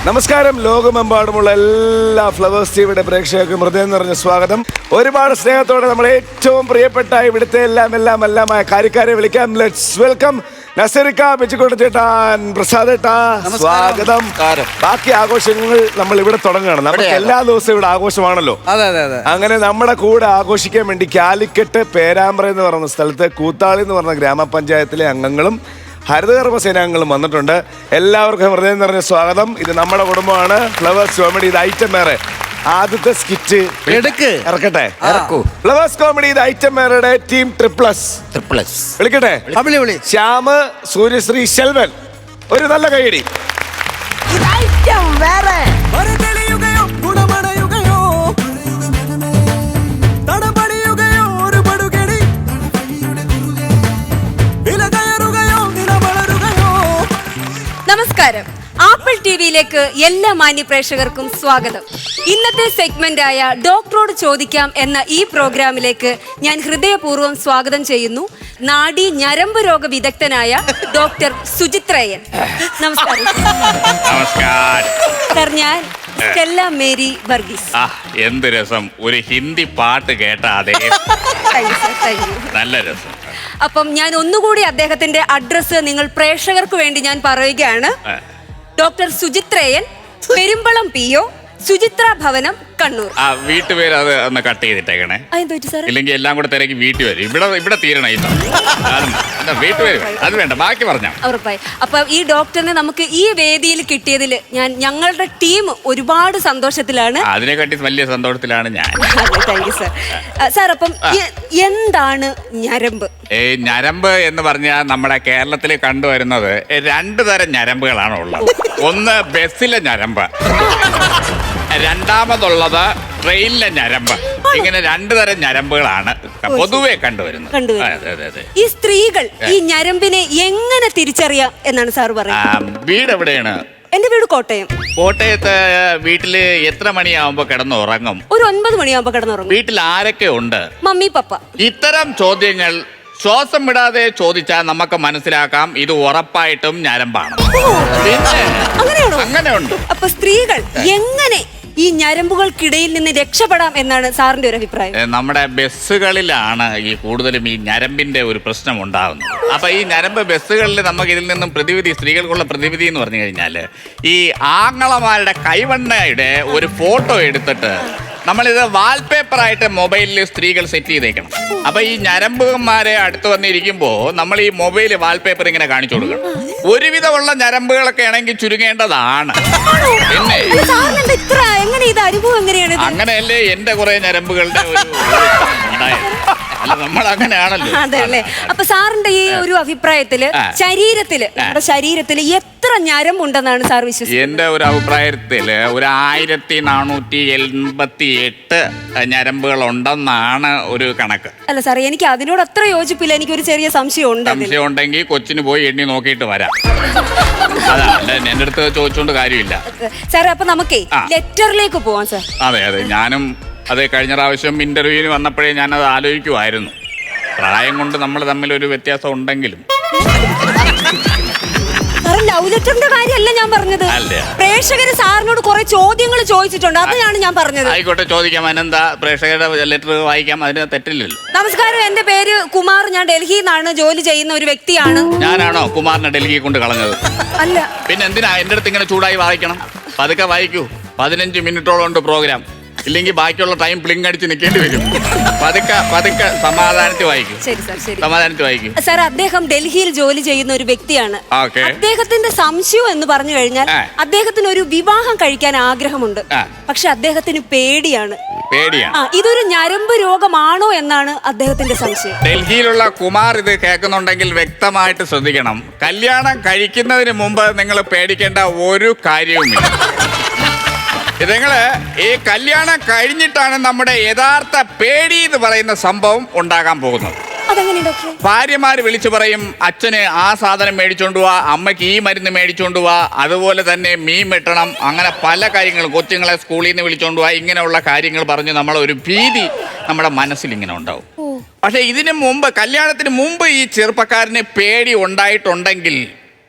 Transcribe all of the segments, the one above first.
നമസ്കാരം. ലോകമെമ്പാടുമുള്ള എല്ലാ ഫ്ലവേഴ്സ് ടിവിയുടെ പ്രേക്ഷകർക്കും ഹൃദയം നിറഞ്ഞ സ്വാഗതം. ഒരുപാട് സ്നേഹത്തോടെ നമ്മുടെ ഏറ്റവും പ്രിയപ്പെട്ട ഇവിടുത്തെ എല്ലാമായ കാര്യക്കാരെ വിളിക്കാം. ലെറ്റ്സ് വെൽക്കം നസറിക്ക, ബിച്ചുകോട്ട ചേട്ടാൻ, പ്രസാദ് ഏട്ടാ, സ്വാഗതം. ബാക്കി ആഘോഷങ്ങൾ നമ്മൾ ഇവിടെ തുടങ്ങുകയാണ്. നമുക്ക് എല്ലാ ദിവസവും ഇവിടെ ആഘോഷമാണല്ലോ. അങ്ങനെ നമ്മുടെ കൂടെ ആഘോഷിക്കാൻ വേണ്ടി കാലിക്കറ്റ് പേരാമ്പ്ര എന്ന് പറയുന്ന സ്ഥലത്ത് കൂത്താളി എന്ന് പറഞ്ഞ ഗ്രാമപഞ്ചായത്തിലെ അംഗങ്ങളും ഹരിതകർമ്മ സേനാംഗങ്ങളും വന്നിട്ടുണ്ട്. എല്ലാവർക്കും ഹൃദയം നിറഞ്ഞ സ്വാഗതം. ഇത് നമ്മുടെ കുടുംബമാണ്. ഫ്ലവേഴ്സ് കോമഡി ഇത് ഐറ്റം വേറെ ആദ്യത്തെ സ്കിറ്റ് ഇറക്കട്ടെ. ഫ്ലവേഴ്സ് കോമഡി ഇത് ഐറ്റം വേറെ ടീം ട്രിപ്ലസ് വിളിക്കട്ടെ. ശ്യാമ്, സൂര്യശ്രീ, ശെൽവൻ, ഒരു നല്ല കൈയടി. നമസ്കാരം. ആപ്പിൾ ടിവിയിലേക്ക് എല്ലാ മാന്യ പ്രേക്ഷകർക്കും സ്വാഗതം. ഇന്നത്തെ സെഗ്മെന്റായ ഡോക്ടറോട് ചോദിക്കാം എന്ന ഈ പ്രോഗ്രാമിലേക്ക് ഞാൻ ഹൃദയപൂർവ്വം സ്വാഗതം ചെയ്യുന്നു നാഡി ഞരമ്പ് രോഗ വിദഗ്ധനായ ഡോക്ടർ സുചിത്രയൻ. നമസ്കാരം സർ. ഞാൻ സ്റ്റെല്ല മേരി വർഗീസ്. എന്ത് രസം, ഒരു ഹിന്ദി പാട്ട് കേട്ടാതെ നല്ല രസം. അപ്പം ഞാൻ ഒന്നുകൂടി അദ്ദേഹത്തിന്റെ അഡ്രസ്സ് നിങ്ങൾ പ്രേക്ഷകർക്ക് വേണ്ടി ഞാൻ പറയുകയാണ്. ഡോക്ടർ സുചിത്രയൻ, പെരുമ്പളം PO, സുചിത്ര ഭവനം, കണ്ണൂർ. വീട്ടുപേര് അത് ഒന്ന് കട്ട് ചെയ്തിട്ടേക്കണേ, ഇല്ലെങ്കിൽ എല്ലാം കൂടെ തിരക്കി വീട്ടിൽ വരും. ഇവിടെ തീരണം. വീട്ടുപേര് അത് വേണ്ട, ബാക്കി പറഞ്ഞാൽ ഉറപ്പായി. അപ്പൊ ഈ ഡോക്ടറിനെ നമുക്ക് ഈ വേദിയിൽ കിട്ടിയതിൽ ഞങ്ങളുടെ ടീം ഒരുപാട് സന്തോഷത്തിലാണ്. അതിനെക്കാട്ടി വലിയ സന്തോഷത്തിലാണ് ഞാൻ. Thank you sir. സാർ, അപ്പം എന്താണ് ഞരമ്പ്? ഞരമ്പ് എന്ന് പറഞ്ഞാൽ നമ്മുടെ കേരളത്തിൽ കണ്ടുവരുന്നത് രണ്ടു തരം ഞരമ്പുകളാണ് ഉള്ളത്. ഒന്ന് ബസ്സിലെ ഞരമ്പ്, രണ്ടാമതുള്ളത് ട്രെയിനിലെ ഞരമ്പ്. ഇങ്ങനെ രണ്ടു തരം ഞരമ്പുകളാണ് പൊതുവെ കണ്ടുവരുന്നത്. ഈ സ്ത്രീകൾ ഈ ഞരമ്പിനെ എങ്ങനെ തിരിച്ചറിയാം എന്നാണ് സാർ പറയുന്നത്? വീട് എവിടെയാണ്? എന്റെ വീട് കോട്ടയം. കോട്ടയത്ത് വീട്ടില് എത്ര മണിയാവുമ്പോ കിടന്നുറങ്ങും? ഒരു 9 മണിയാവുമ്പോ കിടന്നുറങ്ങും. വീട്ടിൽ ആരൊക്കെ ഉണ്ട്? മമ്മി, പപ്പ. ഇത്തരം ചോദ്യങ്ങൾ ശ്വാസം വിടാതെ ചോദിച്ചാൽ നമുക്ക് മനസ്സിലാക്കാം ഇത് ഉറപ്പായിട്ടും ഞരമ്പാണ്. അങ്ങനെയുണ്ട്. അപ്പൊ സ്ത്രീകൾ എങ്ങനെ ഈ ഞരമ്പുകൾക്കിടയിൽ നിന്ന് രക്ഷപ്പെടാം എന്നാണ് സാറിന്റെ ഒരു അഭിപ്രായം? നമ്മുടെ ബസ്സുകളിലാണ് ഈ കൂടുതലും ഈ ഞരമ്പിന്റെ ഒരു പ്രശ്നം ഉണ്ടാകുന്നത്. അപ്പൊ ഈ ഞരമ്പ് ബസ്സുകളിൽ നമുക്ക് ഇതിൽ നിന്നും പ്രതിവിധി, സ്ത്രീകൾക്കുള്ള പ്രതിവിധി എന്ന് പറഞ്ഞു കഴിഞ്ഞാല് ഈ ആങ്ങളമാരുടെ കൈവണ്ണയുടെ ഒരു ഫോട്ടോ എടുത്തിട്ട് നമ്മളിത് വാൾപേപ്പറായിട്ട് മൊബൈലിൽ സ്ത്രീകൾ സെറ്റ് ചെയ്തേക്കണം. അപ്പൊ ഈ ഞരമ്പുമാരെ അടുത്ത് വന്നിരിക്കുമ്പോ നമ്മൾ ഈ മൊബൈൽ വാൾപേപ്പർ ഇങ്ങനെ കാണിച്ചു കൊടുക്കണം. ഒരുവിധമുള്ള ഞരമ്പുകളൊക്കെ ആണെങ്കിൽ ചുരുങ്ങേണ്ടതാണ്. പിന്നെ അങ്ങനെയല്ലേ എന്റെ കുറെ ഞരമ്പുകളുടെ ഒരു നമ്മൾ അങ്ങനെയാണല്ലോ. അതല്ലേ. അപ്പൊ സാറിന്റെ ഈ ഒരു അഭിപ്രായത്തില് നമ്മുടെ ശരീരത്തില് എത്ര ഞരമ്പുണ്ടെന്നാണ് സാർ വിശ്വസിക്കുന്നത്? എന്റെ ഒരു അഭിപ്രായത്തില് ഒരു 1488 ഞരമ്പുകൾ ഉണ്ടെന്നാണ് ഒരു കണക്ക്. അല്ല സാർ, എനിക്ക് അതിനോട് അത്ര യോജിപ്പില്ല. എനിക്കൊരു ചെറിയ സംശയം ഉണ്ടെങ്കിൽ കൊച്ചിന് പോയി എണ്ണി നോക്കിയിട്ട് വരാം. അതല്ല എന്റെ അടുത്ത് ചോദിച്ചോണ്ട് കാര്യമില്ല സാറേ. അപ്പൊ നമുക്കേ ലെറ്ററിലേക്ക് പോവാം സാർ. അതെ, ഞാനും അത് കഴിഞ്ഞ പ്രാവശ്യം ഇന്റർവ്യൂവിന് വന്നപ്പോഴേ ഞാനത് ആലോചിക്കുമായിരുന്നു. പ്രായം കൊണ്ട് നമ്മൾ തമ്മിൽ ഒരു വ്യത്യാസം ഉണ്ടെങ്കിലും ലവ് ലെറ്ററിന്റെ കാര്യമല്ല ഞാൻ പറഞ്ഞത്. പ്രേക്ഷകര് സാറിനോട് കുറെ ചോദ്യങ്ങൾ ചോദിച്ചിട്ടുണ്ട്, അതാണ് ഞാൻ പറഞ്ഞത്. ആയിക്കോട്ടെ, ചോദിക്കാം. അതിനെന്താ, പ്രേക്ഷകരുടെ ലെറ്റർ വായിക്കാം, അതിന് തെറ്റില്ലല്ലോ. നമസ്കാരം, എന്റെ പേര് കുമാർ. ഞാൻ ഡൽഹിയിൽ നിന്നാണ് ജോലി ചെയ്യുന്ന ഒരു വ്യക്തിയാണ്. ഞാനാണോ കുമാറിനെ ഡൽഹി കൊണ്ട് കളഞ്ഞത്? അല്ല. പിന്നെ എന്തിനാ എന്റെ അടുത്ത് ഇങ്ങനെ ചൂടായി വായിക്കണം? പതുക്കെ വായിക്കൂ. 15 മിനിറ്റോളം ഉണ്ട് പ്രോഗ്രാം. ഇല്ലെങ്കിൽ ബാക്കിയുള്ള ടൈം പ്ലിങ് അടിച്ച് നിൽക്കേണ്ടി വരും. പതുക്കെ സമാധാനത്തിൽ വായിക്കും. സമാധാനത്തിൽ വായിക്കും. സാർ, അദ്ദേഹം ഡൽഹിയിൽ ജോലി ചെയ്യുന്ന ഒരു വ്യക്തിയാണ്. അദ്ദേഹത്തിന്റെ സംശയം എന്ന് പറഞ്ഞു കഴിഞ്ഞാൽ അദ്ദേഹത്തിന് ഒരു വിവാഹം കഴിക്കാൻ ആഗ്രഹമുണ്ട്. പക്ഷെ അദ്ദേഹത്തിന് പേടിയാണ്. ഇതൊരു ഞരമ്പ് രോഗമാണോ എന്നാണ് അദ്ദേഹത്തിന്റെ സംശയം. ഡൽഹിയിലുള്ള കുമാർ ഇത് കേൾക്കുന്നുണ്ടെങ്കിൽ വ്യക്തമായിട്ട് ശ്രദ്ധിക്കണം. കല്യാണം കഴിക്കുന്നതിന് മുമ്പ് നിങ്ങൾ പേടിക്കേണ്ട ഒരു കാര്യവുമില്ല. നിങ്ങള് ഈ കല്യാണം കഴിഞ്ഞിട്ടാണ് നമ്മുടെ യഥാർത്ഥ പേടി എന്ന് പറയുന്ന സംഭവം ഉണ്ടാകാൻ പോകുന്നത്. ഭാര്യമാര് വിളിച്ചു പറയും, അച്ഛന് ആ സാധനം മേടിച്ചോണ്ട് പോവാ, അമ്മയ്ക്ക് ഈ മരുന്ന് മേടിച്ചോണ്ട് പോവാ, അതുപോലെ തന്നെ മീൻ വെട്ടണം, അങ്ങനെ പല കാര്യങ്ങളും, കൊച്ചുങ്ങളെ സ്കൂളിൽ നിന്ന് വിളിച്ചോണ്ട് പോവാ, ഇങ്ങനെയുള്ള കാര്യങ്ങൾ പറഞ്ഞ് നമ്മളൊരു ഭീതി നമ്മുടെ മനസ്സിൽ ഇങ്ങനെ ഉണ്ടാവും. പക്ഷെ ഇതിനു മുമ്പ്, കല്യാണത്തിന് മുമ്പ് ഈ ചെറുപ്പക്കാരന് പേടി ഉണ്ടായിട്ടുണ്ടെങ്കിൽ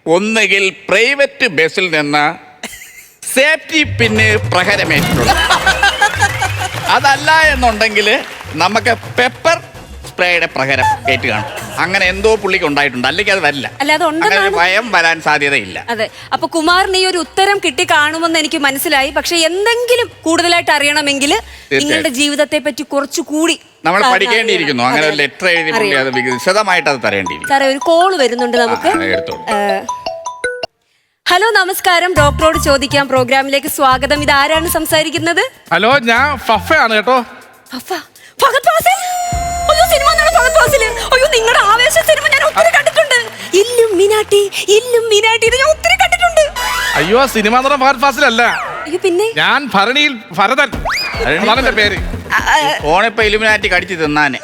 ഒന്നുകിൽ പ്രൈവറ്റ് ബസ്സിൽ നിന്ന് സേഫ്റ്റി പിന്ന് പ്രഹരമേറ്റിട്ടുണ്ട്. അതല്ല എന്നുണ്ടെങ്കിൽ നമുക്ക് പെപ്പർ സ്പ്രേയുടെ പ്രഹരം ഏറ്റ് കാണും. അങ്ങനെ എന്തോ പുള്ളിക്ക് ഉണ്ടായിട്ടുണ്ട്, അല്ലെങ്കിൽ അത് വരില്ല. അല്ലാതെ അങ്ങനെ ഒരു ഭയം വരാൻ സാധ്യതയില്ല. അതെ, അപ്പൊ കുമാറിന് ഈ ഒരു ഉത്തരം കിട്ടി കാണുമെന്ന് എനിക്ക് മനസ്സിലായി. പക്ഷെ എന്തെങ്കിലും കൂടുതലായിട്ട് അറിയണമെങ്കിൽ നിങ്ങളുടെ ജീവിതത്തെ പറ്റി കുറച്ചുകൂടി നമ്മൾ പഠിക്കേണ്ടിയിരിക്കുന്നു. അങ്ങനെ ഒരു ലെറ്റർ എഴുതി പുള്ളി അത് വിശദമായിട്ട് അത് തരേണ്ടിയിരിക്കും. സാറേ, ഒരു കോള് വരുന്നുണ്ട് നമുക്ക്. ഹലോ, നമസ്കാരം. ഡോക്ടറോട് ചോദിക്കാം പ്രോഗ്രാമിലേക്ക് സ്വാഗതം. ഇത് ആരാണ് സംസാരിക്കുന്നത്? ഹലോ, ഞാൻ ഫഫയാണ് കേട്ടോ. ഫഹദ് ഫാസിൽ. അയ്യോ, സിനിമ നടൻ ഫഹദ് ഫാസിൽ. അയ്യോ, നിങ്ങളുടെ ആവേശ സിനിമ ഞാൻ ഒത്തിരി കണ്ടിട്ടുണ്ട്. ഇല്ലുമിനാട്ടി ഇത് ഞാൻ ഒത്തിരി കണ്ടിട്ടുണ്ട്. അയ്യോ, സിനിമ നടൻ ഫഹദ് ഫാസിലല്ല. അയ്യോ, പിന്നെ ഞാൻ ഭരണിയിൽ ഭരതൻ. അതെന്റെ പേര്. ഓണിപ്പോ ഇലുമിനാറ്റി കടിച്ചു തിന്നാന്.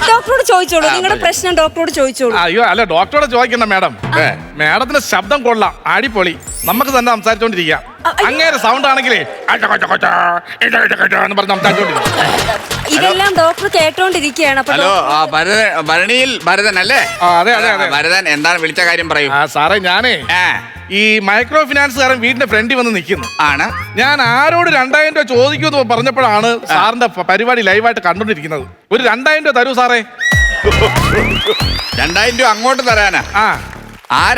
ഡോക്ടറോട് ചോദിച്ചോളൂ, നിങ്ങളുടെ പ്രശ്നം ഡോക്ടറോട് ചോദിച്ചോളൂ. അയ്യോ, അല്ല, ഡോക്ടറോട് ചോദിക്കണ്ട മാഡം. മാഡത്തിന്റെ ശബ്ദം കൊള്ളാം, അടിപൊളി. നമുക്ക് തന്നെ സംസാരിച്ചോണ്ടിരിക്കാം. അങ്ങേരെ സൗണ്ട് ആണെങ്കിലേ എന്ന് പറഞ്ഞ് സംസാരിച്ചോണ്ടിരിക്കാം. ഇതെല്ലാം ഡോക്ടർ കേട്ടോണ്ടിരിക്കുകയാണ്. ഹലോ, ഭരണിയിൽ ഭരതൻ അല്ലേ? അതെ അതെ അതെ. ഭരതൻ, എന്താണ് വിളിച്ച കാര്യം പറയൂ. സാറേ, ഞാനേ ഈ മൈക്രോ ഫിനാൻസുകാരൻ വീടിന്റെ ഫ്രണ്ടിൽ വന്ന് നിൽക്കുന്നു. ആണ്. ഞാൻ ആരോട് 2000 രൂപ ചോദിക്കുമെന്ന് പറഞ്ഞപ്പോഴാണ് സാറിന്റെ പരിപാടി ലൈവായിട്ട് കണ്ടോണ്ടിരിക്കുന്നത്. ഒരു 2000 രൂപ തരൂ സാറേ. 2000 രൂപ അങ്ങോട്ട് തരാനാ? ആ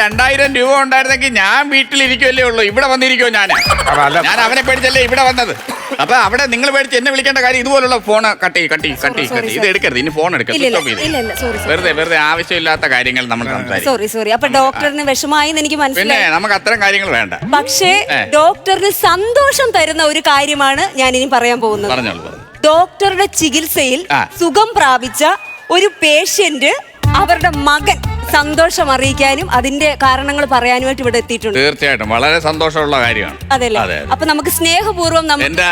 2000 രൂപ ഉണ്ടായിരുന്നെങ്കിൽ ഞാൻ വീട്ടിലിരിക്കുമല്ലേ ഉള്ളൂ. ഇവിടെ വന്നിരിക്കുമോ? ഞാൻ അവനെ പേടിച്ചല്ലേ ഇവിടെ വന്നത്. അപ്പൊ അവിടെ നിങ്ങൾ പേടിച്ച് എന്നെ വിളിക്കേണ്ട കാര്യം ഇതുപോലുള്ള ഫോണ് കട്ടി ഇത് എടുക്കരുത്. ഇനി ഫോൺ എടുക്കരുത്. വെറുതെ ആവശ്യമില്ലാത്ത കാര്യങ്ങൾ നമ്മൾ സംസാരിക്കും. സോറി. അപ്പൊ ഡോക്ടറിന് വിഷമായി എനിക്ക് പിന്നെ മനസ്സിലായി. നമുക്ക് അത്തരം കാര്യങ്ങൾ വേണ്ട. പക്ഷേ ഡോക്ടറിന് സന്തോഷം തരുന്ന ഒരു കാര്യമാണ് ഞാൻ ഇനി പറയാൻ പോകുന്നത്. പറഞ്ഞോളൂ. ഡോക്ടറുടെ ചികിത്സയിൽ സുഖം പ്രാപിച്ച ഒരു പേഷ്യന്റ് അവരുടെ മകൻ സന്തോഷം അറിയിക്കാനും അതിന്റെ കാരണങ്ങൾ പറയാനുമായിട്ട് ഇവിടെ എത്തിയിട്ടുണ്ട്. തീർച്ചയായിട്ടും വളരെ സന്തോഷമുള്ള കാര്യമാണ്. അതെല്ലേ? അപ്പൊ നമുക്ക് സ്നേഹപൂർവ്വം എന്റെ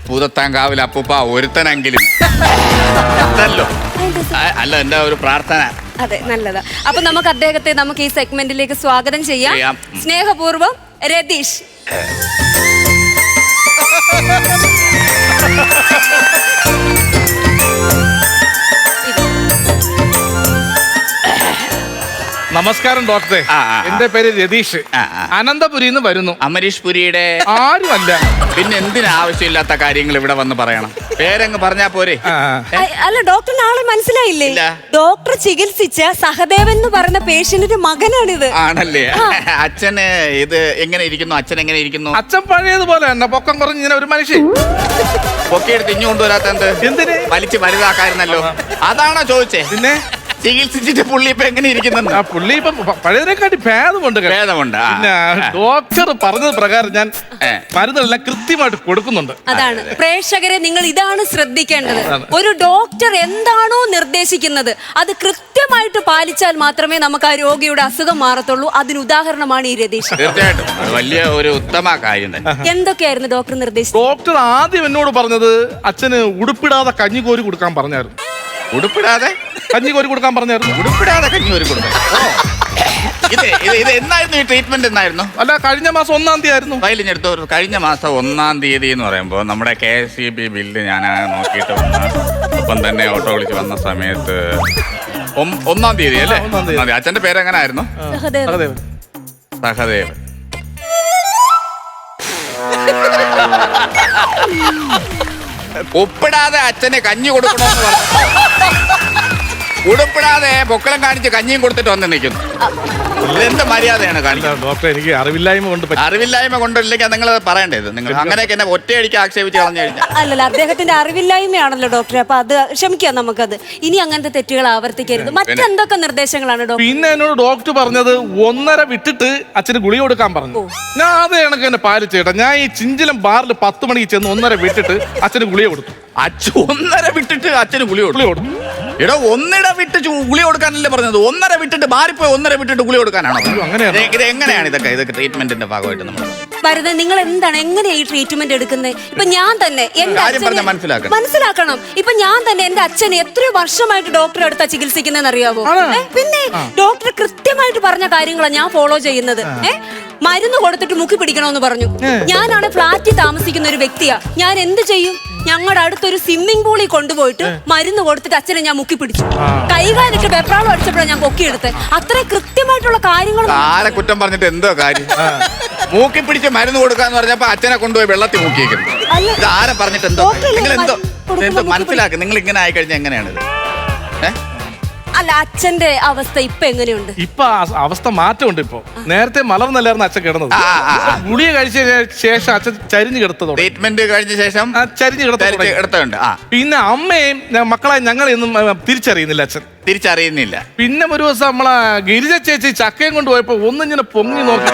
പൂതത്താങ്കാവിൽ അപ്പൂപ്പ ഒരുത്തനെങ്കിലും അല്ല, എന്റെ ഒരു പ്രാർത്ഥന. അതെ, നല്ലതാ. അപ്പൊ നമുക്ക് അദ്ദേഹത്തെ നമുക്ക് ഈ സെഗ്മെന്റിലേക്ക് സ്വാഗതം ചെയ്യാം. സ്നേഹപൂർവ്വം രതീഷ്. നമസ്കാരം ഡോക്ടറെ. എന്റെ പേര് രതീഷ്. അനന്തപുരിന്ന് വരുന്നു. അമരീഷ് പുരിയുടെ ആരുമല്ല. പിന്നെ എന്തിനാ ആവശ്യമില്ലാത്ത കാര്യങ്ങൾ ഇവിടെ വന്ന് പറയണം? പേരങ്ങ് പറഞ്ഞാ പോരെ? അല്ല, ഡോക്ടറിന് ആളെ മനസ്സിലായില്ലേ? ഡോക്ടർ ചികിത്സിച്ച സഹദേവൻ എന്ന് പറയുന്ന പേഷ്യന്റിന്റെ മകനാണിത്. ആണല്ലേ? അച്ഛന് ഇത് എങ്ങനെ ഇരിക്കുന്നു? അച്ഛൻ എങ്ങനെ ഇരിക്കുന്നു? അച്ഛൻ പഴയതുപോലെ തന്നെ പൊക്കം കുറഞ്ഞ് ഇങ്ങനെ ഒരു മനുഷ്യൻ. പൊക്കിയെടുത്ത് ഇഞ്ഞു കൊണ്ടുവരാത്ത എന്തിന്? വലിച്ച് വലുതാക്കായിരുന്നല്ലോ. അതാണോ ചോദിച്ചേ? പിന്നെ ചികിത്സിച്ചിട്ട് പുള്ളി ഇപ്പൊ എങ്ങനെ ഇരിക്കുന്നു? പുള്ളി ഇപ്പൊ പഴയതിനെക്കാട്ടി ഭേദമുണ്ട്. പിന്നെ ഡോക്ടർ പറഞ്ഞത് പ്രകാരം ഞാൻ മരുന്നെല്ലാം കൃത്യമായിട്ട് കൊടുക്കുന്നുണ്ട്. അതാണ് പ്രേക്ഷകരെ, നിങ്ങൾ ഇതാണ് ശ്രദ്ധിക്കേണ്ടത്. ഒരു ഡോക്ടർ എന്താണോ നിർദ്ദേശിക്കുന്നത് അത് കൃത്യമായിട്ട് പാലിച്ചാൽ മാത്രമേ നമുക്ക് ആ രോഗിയുടെ അസുഖം മാറത്തുള്ളൂ. അതിന് ഉദാഹരണമാണ് ഈ രതീഷ്. തീർച്ചയായിട്ടും വലിയ ഒരു ഉത്തമ കാര്യം തന്നെ. എന്തൊക്കെയായിരുന്നു ഡോക്ടർ നിർദ്ദേശിച്ചത്? ഡോക്ടർ ആദ്യം എന്നോട് പറഞ്ഞത് അച്ഛന് ഉടുപ്പിടാതെ കഞ്ഞി കോരി കൊടുക്കാൻ പറഞ്ഞായിരുന്നു. ഉടുപ്പിടാതെ കഞ്ഞി കോരി കൊടുക്കാൻ പറഞ്ഞായിരുന്നു. ഉടുപ്പിടാതെ കഞ്ഞി കോരി കൊടുക്കാൻ. ഇത് എന്നായിരുന്നു ഈ ട്രീറ്റ്മെന്റ്? എന്നായിരുന്നു? അല്ല, കഴിഞ്ഞ മാസം 1-ാം തീയതി ആയിരുന്നു. ഫയലിഞ്ഞെടുത്ത കഴിഞ്ഞ മാസം 1-ാം തീയതി എന്ന് പറയുമ്പോൾ നമ്മുടെ KSEB ബില്ല് ഞാൻ നോക്കിയിട്ട് വന്ന ഒപ്പം തന്നെ ഓട്ടോ വിളിച്ച് വന്ന സമയത്ത് 1-ാം തീയതി അല്ലേ? 1-ാം തീയതി. അച്ഛന്റെ പേര് എങ്ങനെ ആയിരുന്നു? സഹദേവൻ. ഉപ്പിടാതെ അച്ഛന് കഞ്ഞി കൊടുക്കണമെന്ന് പറഞ്ഞു. ഉടുപ്പിടാതെ പൊക്കളം കാണിച്ച് കഞ്ഞിയും കൊടുത്തിട്ട് വന്ന് നിൽക്കുന്നു. ഇതെന്ത് മര്യാദയാണ് കാണിക്കുന്നത്? ഡോക്ടർ, എനിക്ക് അറിവില്ലായ്മ കൊണ്ടില്ലെങ്കിൽ നിങ്ങൾ പറയേണ്ടത്. നിങ്ങൾ അങ്ങനെയൊക്കെ എന്നെ ഒറ്റയടിക്ക് ആക്ഷേപിച്ച് കളഞ്ഞു കഴിഞ്ഞാൽ. അല്ലല്ല, അദ്ദേഹത്തിന്റെ അറിവില്ലായ്മയാണല്ലോ ഡോക്ടറെ. അപ്പൊ അത് ക്ഷമിക്കാം നമുക്കത്. ഇനി അങ്ങനത്തെ തെറ്റുകൾ ആവർത്തിക്കരുത്. മറ്റെന്തൊക്കെ നിർദ്ദേശങ്ങളാണ് ഡോക്ടർ? പിന്നെ എന്നോട് ഡോക്ടർ പറഞ്ഞത് 1.5 വിട്ടിട്ട് അച്ഛന് ഗുളിക കൊടുക്കാൻ പറഞ്ഞു. ഞാൻ അത് കണക്ക് തന്നെ പാലിച്ചേട്ടാ. ഞാൻ ഈ ചിഞ്ചിലം ബാറിൽ 10 മണിക്ക് ചെന്ന് 1.5 വിട്ടിട്ട് അച്ഛന് ഗുളിക കൊടുത്തു. 1.5 വിട്ടിട്ട് അച്ഛന് ഗുളിക കൊടുത്തു? എടോ, 1.5 വിട്ട് ഗുളിക കൊടുക്കാനല്ലേ പറഞ്ഞത്? 1.5 വിട്ടിട്ട് മാറിപ്പോയി 1.5 വിട്ടിട്ട് ഗുളിക കൊടുക്കാനാണോ? ഇത് എങ്ങനെയാണ് ഇതൊക്കെ ട്രീറ്റ്മെന്റിന്റെ ഭാഗമായിട്ട് നമ്മൾ ഭരതൻ, നിങ്ങൾ എന്താണ് എങ്ങനെയാ ഈ ട്രീറ്റ്മെന്റ് എടുക്കുന്നത്? ഇപ്പൊ ഞാൻ തന്നെ മനസ്സിലാക്കണം. ഇപ്പൊ ഞാൻ തന്നെ എന്റെ അച്ഛനെ എത്രയോ വർഷമായിട്ട് ഡോക്ടറെ അടുത്താ ചികിത്സിക്കുന്നതെന്ന് അറിയാവോ? പിന്നെ ഡോക്ടർ കൃത്യമായിട്ട് പറഞ്ഞ കാര്യങ്ങളാണ് ഞാൻ ഫോളോ ചെയ്യുന്നത്. മരുന്ന് കൊടുത്തിട്ട് മുക്കി പിടിക്കണമെന്ന് പറഞ്ഞു. ഞാനാണ് ഫ്ലാറ്റിൽ താമസിക്കുന്ന ഒരു വ്യക്തിയാ. ഞാൻ എന്ത് ചെയ്യും? ഞങ്ങളുടെ അടുത്തൊരു സ്വിമ്മിംഗ് പൂളിൽ കൊണ്ടുപോയിട്ട് മരുന്ന് കൊടുത്തിട്ട് അച്ഛനെ ഞാൻ മുക്കി പിടിച്ചു. കൈകാലിട്ട് വെപ്രാളം അടിച്ചപ്പോഴാണ് ഞാൻ പൊക്കിയെടുത്തത്. അത്ര കൃത്യമായിട്ടുള്ള കാര്യങ്ങൾ. ആരെ കുറ്റം പറഞ്ഞിട്ട് എന്തോ കാര്യം? മൂക്കി പിടിച്ച് മരുന്ന് കൊടുക്കാന്ന് പറഞ്ഞപ്പോ അച്ഛനെ കൊണ്ടുപോയി വെള്ളത്തിൽ മുക്കിയേക്കുന്നു. ഇത് ആരെ പറഞ്ഞിട്ട് എന്തോ? നിങ്ങൾ എന്തോ മനസ്സിലാക്കി. നിങ്ങൾ ഇങ്ങനെ ആയി കഴിഞ്ഞാൽ എങ്ങനെയാണ്? അല്ല, അച്ഛന്റെ അവസ്ഥ ഇപ്പൊ എങ്ങനെയുണ്ട്? ഇപ്പൊ അവസ്ഥ മാറ്റമുണ്ട്. ഇപ്പൊ നേരത്തെ മലർന്നല്ലായിരുന്നു അച്ഛൻ കിടന്നത്. ഗുളിക കഴിച്ച ശേഷം അച്ഛൻ ചരിഞ്ഞു കിടത്തതോ. ട്രീറ്റ്മെന്റ് കഴിഞ്ഞ ശേഷം ചരിഞ്ഞു കിടത്തുണ്ട്. പിന്നെ അമ്മയും മക്കളെ ഞങ്ങളെയൊന്നും തിരിച്ചറിയുന്നില്ല അച്ഛൻ. തിരിച്ചറിയുന്നില്ല. പിന്നെ ഒരു ദിവസം നമ്മളെ ഗിരിജ ചേച്ചി ചക്കയും കൊണ്ട് പോയപ്പോ ഒന്നിങ്ങനെ പൊങ്ങി നോക്കി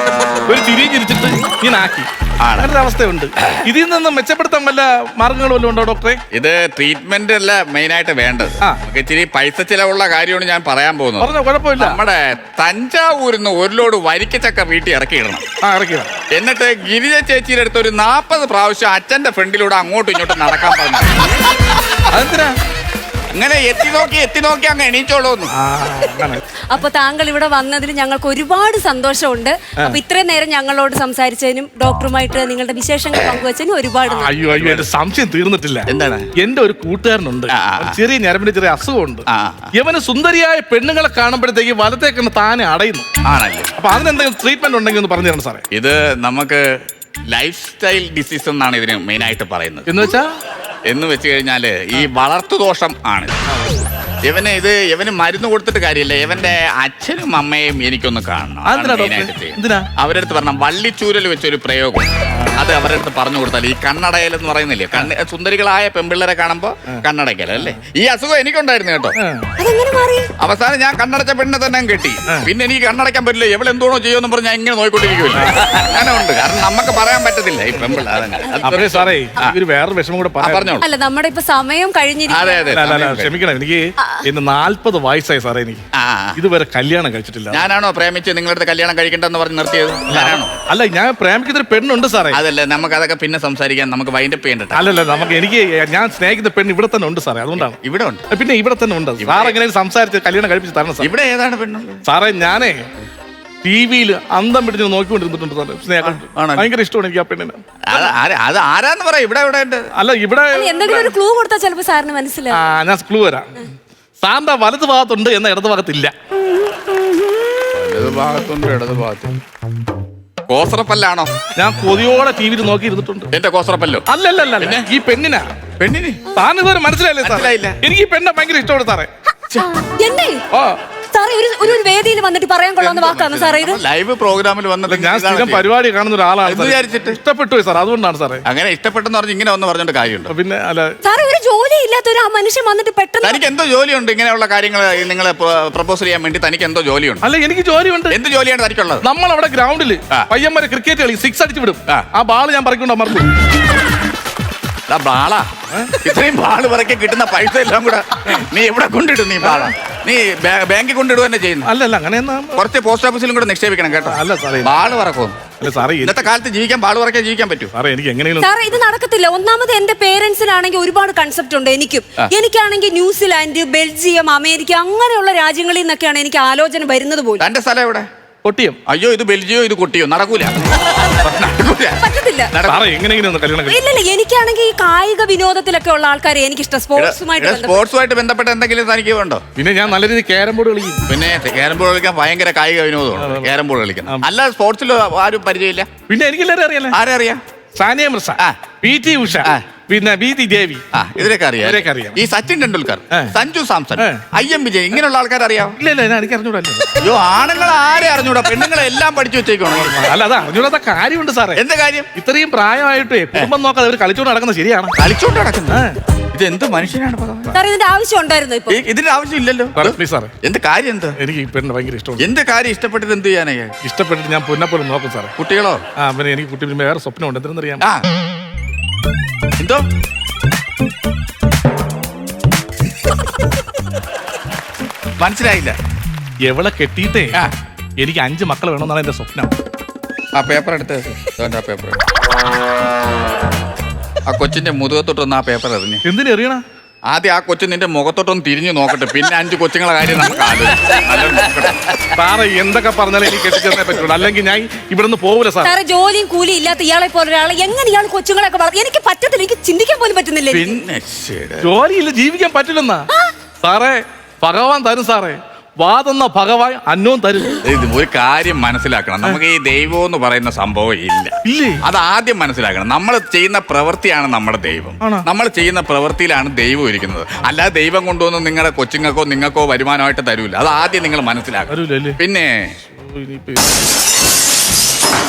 ഒരു തിരിച്ചിരിച്ചിട്ട് ഇങ്ങനെ ആക്കി. അങ്ങനത്തെ അവസ്ഥയുണ്ട്. ഇതിൽ നിന്ന് മെച്ചപ്പെടുത്താൻ വല്ല മാർഗങ്ങളും വല്ലതും ഉണ്ടോ ഡോക്ടറെ? ഇത് ട്രീറ്റ്മെന്റ് അല്ല മെയിൻ ആയിട്ട് വേണ്ടത്. നമുക്ക് ഇച്ചിരി പൈസ ചിലവുള്ള കാര്യമാണ് ഞാൻ പറയാൻ പോകുന്നത്. പറഞ്ഞോ, കുഴപ്പമില്ല. നമ്മുടെ തഞ്ചാവൂരിന്ന് ഒരു ലോഡ് വരിക്കച്ചക്ക വീട്ടിൽ ഇറക്കിയിടണം. ഇറക്കിയിടാം. എന്നിട്ട് ഗിരിജ ചേച്ചിയുടെ അടുത്ത് ഒരു 40 പ്രാവശ്യം അച്ഛന്റെ ഫ്രണ്ടിലൂടെ അങ്ങോട്ടും ഇങ്ങോട്ടും നടക്കാൻ പറഞ്ഞു. അതെന്തിനാ? അങ്ങനെ എത്തി നോക്കി അങ്ങ് എണീച്ചോളൂന്ന്. അപ്പൊ താങ്കൾ ഇവിടെ വന്നതിൽ ഞങ്ങൾക്ക് ഒരുപാട് സന്തോഷമുണ്ട്. അപ്പൊ ഇത്രയും നേരം ഞങ്ങളോട് സംസാരിച്ചതിനും ഡോക്ടറുമായിട്ട് നിങ്ങളുടെ വിശേഷങ്ങൾ പങ്കുവച്ചതിനും ഒരുപാട് നന്ദി. അയ്യോ എന്റെ സംശയം തീർന്നിട്ടില്ല. എന്താണ്? എന്റെ ഒരു കൂട്ടുകാരനുണ്ട്, ചെറിയ ഞരമ്പിന് ചെറിയ അസുഖമുണ്ട്. ഇവന് സുന്ദരിയായ പെണ്ണുങ്ങളെ കാണുമ്പോഴത്തേക്ക് വലത്തേക്കാണ് താനെ അടയുന്നു. ആണല്ലേ? അപ്പൊ അതിനെന്തെങ്കിലും ട്രീറ്റ്മെന്റ് ഉണ്ടെങ്കിൽ ഒന്ന് പറഞ്ഞു തരണം സാറേ. ഇത് നമുക്ക് ലൈഫ് സ്റ്റൈൽ ഡിസീസ് എന്നാണ് ഇതിന് മെയിൻ ആയിട്ട് പറയുന്നത്. എന്ന് വെച്ച് കഴിഞ്ഞാല് ഈ വളർത്തുദോഷം ആണ്. ഇവന് മരുന്ന് കൊടുത്തിട്ട് കാര്യമില്ല. ഇവന്റെ അച്ഛനും അമ്മയും എനിക്കൊന്ന് കാണണം. അവരുടെ അടുത്ത് പറഞ്ഞ വള്ളിച്ചൂരൽ വെച്ചൊരു പ്രയോഗം, അത് അവരുടെ അടുത്ത് പറഞ്ഞു കൊടുത്താൽ ഈ കണ്ണടയൽ എന്ന് പറയുന്നില്ലേ, സുന്ദരികളായ പെൺപിള്ളേരെ കാണുമ്പോ കണ്ണടയ്ക്കൽ അല്ലേ. ഈ അസുഖം എനിക്കുണ്ടായിരുന്നു കേട്ടോ. അവസാനം ഞാൻ കണ്ണടച്ച പെണ്ണിനെ തന്നെ കെട്ടി. പിന്നെ എനിക്ക് കണ്ണടയ്ക്കാൻ പറ്റില്ല. എവളെന്തോണോ ചെയ്യുമെന്ന് പറഞ്ഞാൽ ഞാൻ ഇങ്ങനെ നോക്കിക്കൊണ്ടിരിക്കുമല്ലോ. അങ്ങനെ ഉണ്ട്. കാരണം നമുക്ക് പറയാൻ പറ്റത്തില്ല ഈ പെൺപിള്ളേർ. വേറെ വിഷമം കൂടെ പറഞ്ഞു. അല്ല, നമ്മുടെ ഇപ്പൊ സമയം കഴിഞ്ഞിരിക്കും. ക്ഷമിക്കണം, എനിക്ക് ഇന്ന് 40 വയസ്സായി സാറേ. എനിക്ക് ഇതുവരെ കല്യാണം കഴിച്ചിട്ടില്ല. ഞാനാണോ പ്രേമിച്ച് നിങ്ങളുടെ കല്യാണം കഴിക്കണ്ടെന്ന് പറഞ്ഞ് നിർത്തിയത്? അല്ല, ഞാൻ പ്രേമിക്കുന്ന ഒരു പെണ്ണുണ്ട് സാറേ. അതല്ലേ, നമുക്ക് അതൊക്കെ പിന്നെ സംസാരിക്കാൻ. നമുക്ക് വൈൻഡപ്പ് ചെയ്യണ്ട. അല്ലല്ല, എനിക്ക് ഞാൻ സ്നേഹിക്കുന്ന പെണ്ണ് ഇവിടെ തന്നെ ഉണ്ട് സാറേ. അതുകൊണ്ടാണ്. ഇവിടെ ഉണ്ട്? പിന്നെ ഇവിടെ തന്നെ ഉണ്ട് സാർ. എങ്ങനെ സംസാരിച്ച് കല്യാണം കഴിപ്പിച്ച് തരണം സാർ. ഇവിടെ ഏതാണ് പെണ്ണ് സാറേ? ഞാനേ ടിവിയിൽ അന്തം പിടിച്ച് നോക്കിക്കൊണ്ടിരുന്നിട്ടുണ്ട് സാറേ. സ്നേഹം ഭയങ്കര ഇഷ്ടമാണ് എനിക്ക് ആ പെണ്ണിന്. അത് ആരാന്ന് പറയാം. ഇവിടെ അല്ല, ഇവിടെ എന്തെങ്കിലും ഒരു ക്ലൂ കൊടുത്താൽ ചിലപ്പോ സാറിന് മനസ്സിലാവും. ഞാൻ ക്ലൂ വരാം. സാറിന്റെ വലത് ഭാഗത്തുണ്ട്, എന്ന ഇടത് ഭാഗത്തില്ല. വലത് ഭാഗത്തുണ്ട്, ഇടത് ഭാഗത്തുണ്ട്. കോസറപ്പല്ലാണോ? ഞാൻ കൊതിയോടെ ടിവിയിൽ നോക്കിയിരുന്നിട്ടുണ്ട്. എന്റെ കോസറപ്പല്ലോ? അല്ലല്ല, ഈ പെണ്ണിന് താൻ ഇതുവരെ മനസ്സിലായില്ലേ? എനിക്ക് ഈ പെണ്ണെ ഭയങ്കര ഇഷ്ടമാണ് സാറേ. സാറേ, ഒരു വേദിയിൽ വന്നിട്ട് പറയാൻ കൊള്ളാവുന്ന വാക്കാണ് സാറേ ഇത്. ലൈവ് പ്രോഗ്രാമിൽ വന്നിട്ട് ഞാൻ സ്ഥിരം പരിപാടി കാണുന്ന ഒരാളാണ്. വിചാരിച്ചിട്ട് ഇഷ്ടപ്പെട്ടു സാർ, അതുകൊണ്ടാണ് സാറേ. അങ്ങനെ ഇഷ്ടപ്പെട്ടെന്ന് പറഞ്ഞ് ഇങ്ങനെ ഒന്ന് പറഞ്ഞിട്ട് കാര്യമുണ്ട്? പിന്നെ അല്ല സാറേ, ഒരു ജോലി ഇല്ലാത്ത ഒരു മനുഷ്യൻ വന്നിട്ട് പെട്ടെന്ന്. തനിക്ക് എന്തോ ജോലിയുണ്ട് ഇങ്ങനെയുള്ള കാര്യങ്ങൾ നിങ്ങളെ പ്രപ്പോസ് ചെയ്യാൻ വേണ്ടി? തനിക്ക് എന്തോ ജോലിയുണ്ട്? അല്ല, എനിക്ക് ജോലിയുണ്ട്. എന്ത് ജോലിയാണ് തനിക്കുള്ളത്? നമ്മൾ അവിടെ ഗ്രൗണ്ടിൽ പയ്യന്മാരെ ക്രിക്കറ്റ് കളി 6 അടിച്ചു വിടും. ആ ബാള് ഞാൻ പറിക്കൊണ്ട് മറന്നു. ബാളാ? ഇത്രയും ബാള് പറക്കെ കിട്ടുന്ന പൈസ എല്ലാം കൂടെ നീ എവിടെ കൊണ്ടിടും? നീ ബാള നീ ബാങ്കിൽ കൊണ്ടിടുക തന്നെ ചെയ്യുന്നു? അല്ലല്ല, അങ്ങനെ കുറച്ച് പോസ്റ്റ് ഓഫീസിലും കൂടെ നിക്ഷേപിക്കണം കേട്ടോ. അല്ല സാറേ, ബാള് പറക്കും. ഇന്നത്തെ കാലത്ത് ജീവിക്കാൻ ബാള് പറക്കാൻ ജീവിക്കാൻ പറ്റും സാറേ? എനിക്ക് എങ്ങനെയും സാറേ, ഇത് നടക്കത്തില്ല. ഒന്നാമത് എന്റെ പേരൻസിനാണെങ്കിൽ ഒരുപാട് കൺസെപ്റ്റ് ഉണ്ട്. എനിക്കാണെങ്കിൽ ന്യൂസിലാൻഡ്, ബെൽജിയം, അമേരിക്ക അങ്ങനെയുള്ള രാജ്യങ്ങളിൽ നിന്നൊക്കെയാണ് എനിക്ക് ആലോചന വരുന്നത് പോലും. തന്റെ സ്ഥലം എവിടെ? കൊട്ടിയം. അയ്യോ, ഇത് ബെൽജിയോ ഇത് കൊട്ടിയോ? നടക്കൂല, പറ്റത്തില്ല. ഇല്ലല്ല, എനിക്കാണെങ്കിൽ ഈ കായിക വിനോദത്തിലൊക്കെ ഉള്ള ആൾക്കാരെ എനിക്കിഷ്ടം. സ്പോർട്സുമായിട്ട് ബന്ധപ്പെട്ട എന്തെങ്കിലും തനിക്ക് ഉണ്ടോ? പിന്നെ ഞാൻ നല്ല രീതിയിൽ ക്യാരം ബോർഡ് കളിക്കും. പിന്നെ ക്യാരം ബോർഡ് കളിക്കാൻ ഭയങ്കര കായിക വിനോദമാണ് ക്യാരം ബോർഡ് കളിക്കാൻ. അല്ല, സ്പോർട്സിൽ ആരും പരിചയമില്ല? പിന്നെ എനിക്കെല്ലാവരും അറിയാലോ. ആരെ അറിയാം? സാനിയ മിർസ, PT ഉഷ, പിന്നെ ബീതി ദേവി, ഇതിലൊക്കെ അറിയാം. ഈ സച്ചിൻ ടെണ്ടുൽക്കർ, സഞ്ജു സാംസൺ, IM വിജയൻ, ഇങ്ങനെയുള്ള ആൾക്കാർ അറിയാം? ഇല്ല, എനിക്ക് അറിഞ്ഞൂടാ. അയ്യോ, ആണുങ്ങൾ ആരെ അറിഞ്ഞൂടാ? പെണ്ണുങ്ങളെ എല്ലാം പഠിച്ചു വെച്ചേക്കണോ? അല്ല, അത് അറിഞ്ഞൂടാത്ത കാര്യമുണ്ട് സാറേ. എന്ത് കാര്യം? ഇത്രയും പ്രായമായിട്ടേ കുടുംബം നോക്കാതെ അവർ കളിച്ചോണ്ട് നടക്കുന്നത് ശരിയാണ്? കളിച്ചോണ്ട് നടക്കുന്നത് ഇത് എന്ത് മനുഷ്യനാണ്? ഇതിന്റെ ആവശ്യം ഉണ്ടായിരുന്നു? ഇതിന്റെ ആവശ്യം ഇല്ലല്ലോ. സാറേ, എന്ത് കാര്യം? എന്താ? എനിക്ക് ഈ പെണ്ണ് ഭയങ്കര ഇഷ്ടമാണ്. എന്ത് കാര്യം ഇഷ്ടപ്പെട്ടത്? എന്ത് ചെയ്യാനാ ഇഷ്ടപ്പെട്ടിട്ട് ഞാൻ പൊന്നപ്പോലും നോക്കും സാറേ. കുട്ടികളോ? പിന്നെ എനിക്ക് കുട്ടി വേറെ സ്വപ്നമുണ്ട്. എന്തെന്നറിയാം? എന്തോ? മനസ്സിലായില്ല. എവളെ കെട്ടിയിട്ടേ എനിക്ക് 5 മക്കൾ വേണമെന്നാണ് എന്റെ സ്വപ്നം. ആ പേപ്പർ എടുത്ത് ആ കൊച്ചിന്റെ മുതുകത്തൊട്ടൊന്ന് ആ പേപ്പർ എറിഞ്ഞ്. എന്തിനു എറിയണ? ആദ്യം ആ കൊച്ചു നിന്റെ മുഖത്തോട്ടൊന്ന് തിരിഞ്ഞു നോക്കട്ടെ, പിന്നെ 5 കൊച്ചുങ്ങളെ കാര്യം നമുക്ക് ആലോചിക്കാം. സാറേ എന്തൊക്കെ പറഞ്ഞാലും എനിക്ക് കെട്ടിച്ചേർന്നേ പറ്റുള്ളൂ, അല്ലെങ്കിൽ ഞാൻ ഇവിടുന്ന് പോകൂല സാർ. സാറേ ജോലിയും കൂലിയും ഇല്ലാത്ത ഇയാളെ പോലെ ഒരാളെ എങ്ങനെ ഇയാൾ കൊച്ചുങ്ങളൊക്കെ വളർത്തി? എനിക്ക് പറ്റത്തില്ല, എനിക്ക് ചിന്തിക്കാൻ പോലും പറ്റുന്നില്ല. പിന്നെ ജോലിയില്ല, ജീവിക്കാൻ പറ്റില്ലെന്നാ സാറേ. ഭഗവാൻ തരും സാറേ, വാതെന്ന ഭഗവാൻ അന്നവും തരും. ഇത് ഒരു കാര്യം മനസ്സിലാക്കണം, നമുക്ക് ഈ ദൈവം എന്ന് പറയുന്ന സംഭവം ഇല്ല. അത് ആദ്യം മനസ്സിലാക്കണം. നമ്മൾ ചെയ്യുന്ന പ്രവൃത്തിയാണ് നമ്മുടെ ദൈവം. നമ്മൾ ചെയ്യുന്ന പ്രവൃത്തിയിലാണ് ദൈവം ഇരിക്കുന്നത്. അല്ലാതെ ദൈവം കൊണ്ടുവന്ന് നിങ്ങളുടെ കൊച്ചുങ്ങൾക്കോ നിങ്ങൾക്കോ വരുമാനമായിട്ട് തരൂല. അത് ആദ്യം നിങ്ങൾ മനസ്സിലാക്കണം. പിന്നെ